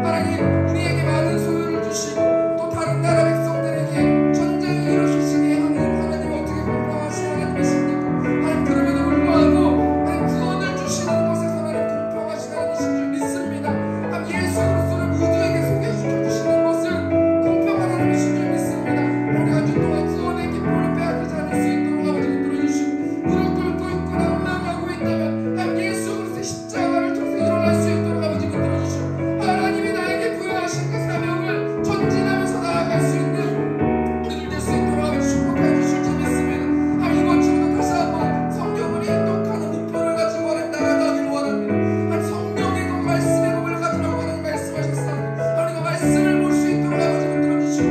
하나님, 우리에게 많은 소유를 주시고 또 다른 나라 백성들에게 전쟁을 일으키시게 하는 하나님, 어떻게 공평하신 하나님이십니까? 하나님, 그럼에도 불구하고 하나님 구원을 주시는 것에서 하나님 공평하신 하나님이신 줄 믿습니다. 하나님, 예수 그리스도를 모두에게 소개시켜 주시는 것은 공평한 하나님이신 줄 믿습니다. 우리 한 주 동안 구원의 기쁨을 빼앗기지 않을 수 있도록 아버지 붙들어 주시고, 무릎 꿇고 있고 난망하고 있다면 하나님 예수 그리스도의 십자가를 통해서 일어날 수 있도록 아버지 붙들어 주시고, 하나님이 나에게 부여하신 그 사명을 전진하면서 나아갈 수 있는 우리들 될 수 있도록 아버지 축복해 주실 줄 믿습니다. 하나님, 이번 주부터 다시 한번 성경을 인독하는 목표를 가지고 하나님 나아가길 원합니다. 하나님, 성령의 그 말씀의 법을 가지라고 하나님 말씀하셨사오니 하나님 그 말씀을 볼 수 있도록 아버지 붙들어 주시고,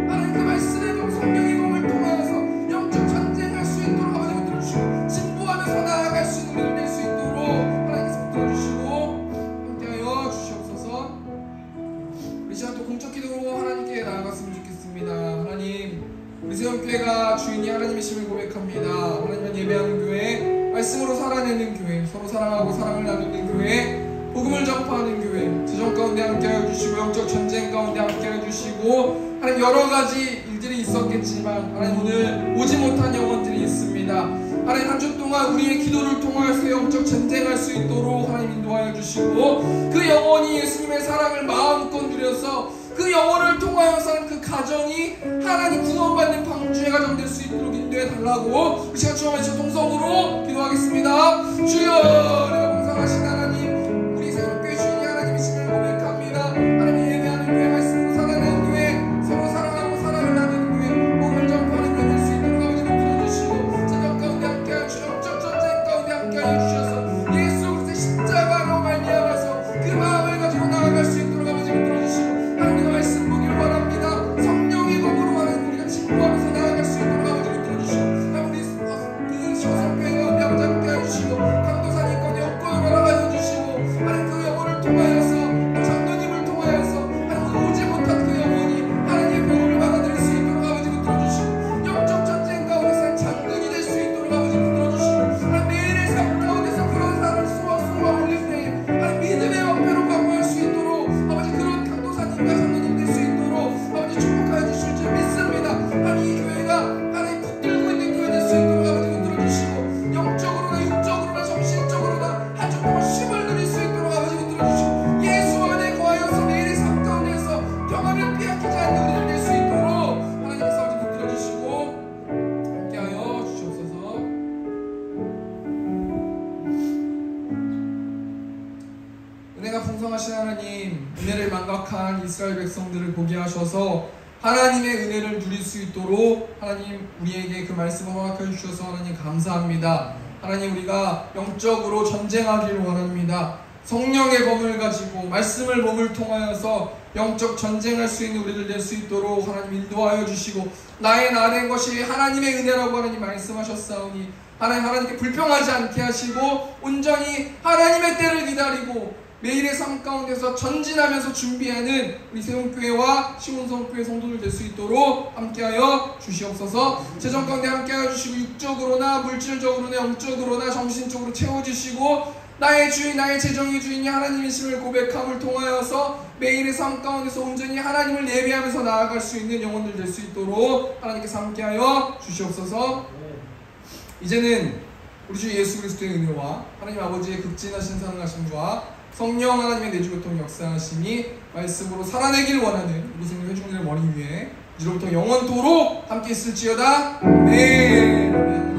하나님 그 말씀의 법, 성령의 법을 통하여서 영적 전쟁할 수 있도록 아버지 붙들어 주시고, 진보하면서 나아갈 수 있는 우리들 될 수 있도록 하나님께서 붙들어 주시고 함께하여 주시옵소서. 우리 시간 또 공적 기도로 하나님께 나아갔으면 좋겠습니다. 하나님, 우리 세움교회가 주인이 하나님이심을 고백합니다. 하나님은 예배하는 교회, 말씀으로 살아내는 교회, 서로 사랑하고 사랑을 나누는 교회, 복음을 전파하는 교회, 재정 가운데 함께하여 주시고 영적 전쟁 가운데 함께하여 주시고, 하나님 여러 가지 일들이 있었겠지만 하나님 오늘 오지 못한 영혼들이 있습니다. 하나님 한 주 동안 우리의 기도를 통하여서 영적 전쟁할 수 있도록 하나님 인도하여 주시고, 그 영혼이 예수님의 사랑을 마음껏 누려서 그 영혼을 통하여서 그 가정이 하나님 구원받는 방주의 가정 될 수 있도록 인도해 달라고 우리 시간 주님의 동성으로 기도하겠습니다. 주여, 내가 공상하신 하나님, 우리 세움교회 주인이 하나님이심을 고백합니다. 하나님 예배하는 교회, 말씀으로 살아내는 교회, 서로 사랑하고 사랑을 나누는 교회, 복음을 전파하는 교회 될 수 있도록 아버지 붙들어 주시고, 전쟁 가운데 함께하여 주시고 영적 전쟁 가운데 함께하여 주셔서 예수 그리스도의 십자가로 말미암아서 그 마음을 가지고 나아갈 수 있도록 아버지 붙들어 주시고, 하나님의 말씀 보길 원합니다. 성령의 법으로 하나님 우리가 진보하면서 나아갈 수 있도록 아버지 붙들어 주시고, 하나님 우리 그 시호성교회 가운데 아버지 함께하여 주시고, 강도사님 가운데 없고요 나아가여 주시고, 하나님 그 영혼을 통하여서 또 장로님을 통하여서 하나님 오지 못한 그 영혼이 하나님의 복음을 받아들일 수 있도록 아버지 붙들어 주시고, 영적 전쟁 가운데서 장군이 될 수 있도록 아버지 붙들어 주시고, 하나님 매일의 삶 가운데서 그런 사람을 쏘아 올릴 때에 하나님 믿음의 왕패로 강구할 수 있도록 아버지 그런 강도사님과 장로님 될 수 있도록 아버지 축복하여 주실 줄 믿습니다. 하나님 이 교회가 하나님 붙들고 있는 교회 될 수 있도록 아버지 붙들어 주시고, 영적으로나 육적으로나 정신적으로나 한 주 동안 쉼을 누릴 수 있도록 아버지 붙들어 주시고, 예수 안에 거하여서 매일의 삶 가운데서 평안을 빼앗기지 않는 우리들 될 수 있도록 하나님께서 아버지 붙들어 주시고 함께하여 주시옵소서. 은혜가 풍성하신 하나님, 은혜를 망각한 이스라엘 백성들을 보게 하셔서 하나님의 은혜를 누릴 수 있도록 하나님 우리에게 그 말씀을 허락해 주셔서 하나님 감사합니다. 하나님, 우리가 영적으로 전쟁하기를 원합니다. 성령의 검을 가지고 말씀을 몸을 통하여서 영적 전쟁할 수 있는 우리들 될 수 있도록 하나님 인도하여 주시고, 나의 나된 것이 하나님의 은혜라고 하나님 말씀하셨사오니 하나님께 불평하지 않게 하시고 온전히 하나님의 때를 기다리고 매일의 삶 가운데서 전진하면서 준비하는 우리 세움교회와 시온성교회 성도들 될 수 있도록 함께하여 주시옵소서. 재정 가운데 함께하여 주시고, 육적으로나 물질적으로나 영적으로나 정신적으로 채워주시고, 나의 주인, 나의 재정의 주인이 하나님이심을 고백함을 통하여서 매일의 삶 가운데서 온전히 하나님을 예배하면서 나아갈 수 있는 영혼들 될 수 있도록 하나님께서 함께하여 주시옵소서. 이제는 우리 주 예수 그리스도의 은혜와 하나님 아버지의 극진하신 사랑하심과 성령 하나님의 내주교통 역사하심이 말씀으로 살아내길 원하는 우리 생명 회중들의 머리 위에 이제로부터 영원토록 함께 있을지어다. 아멘.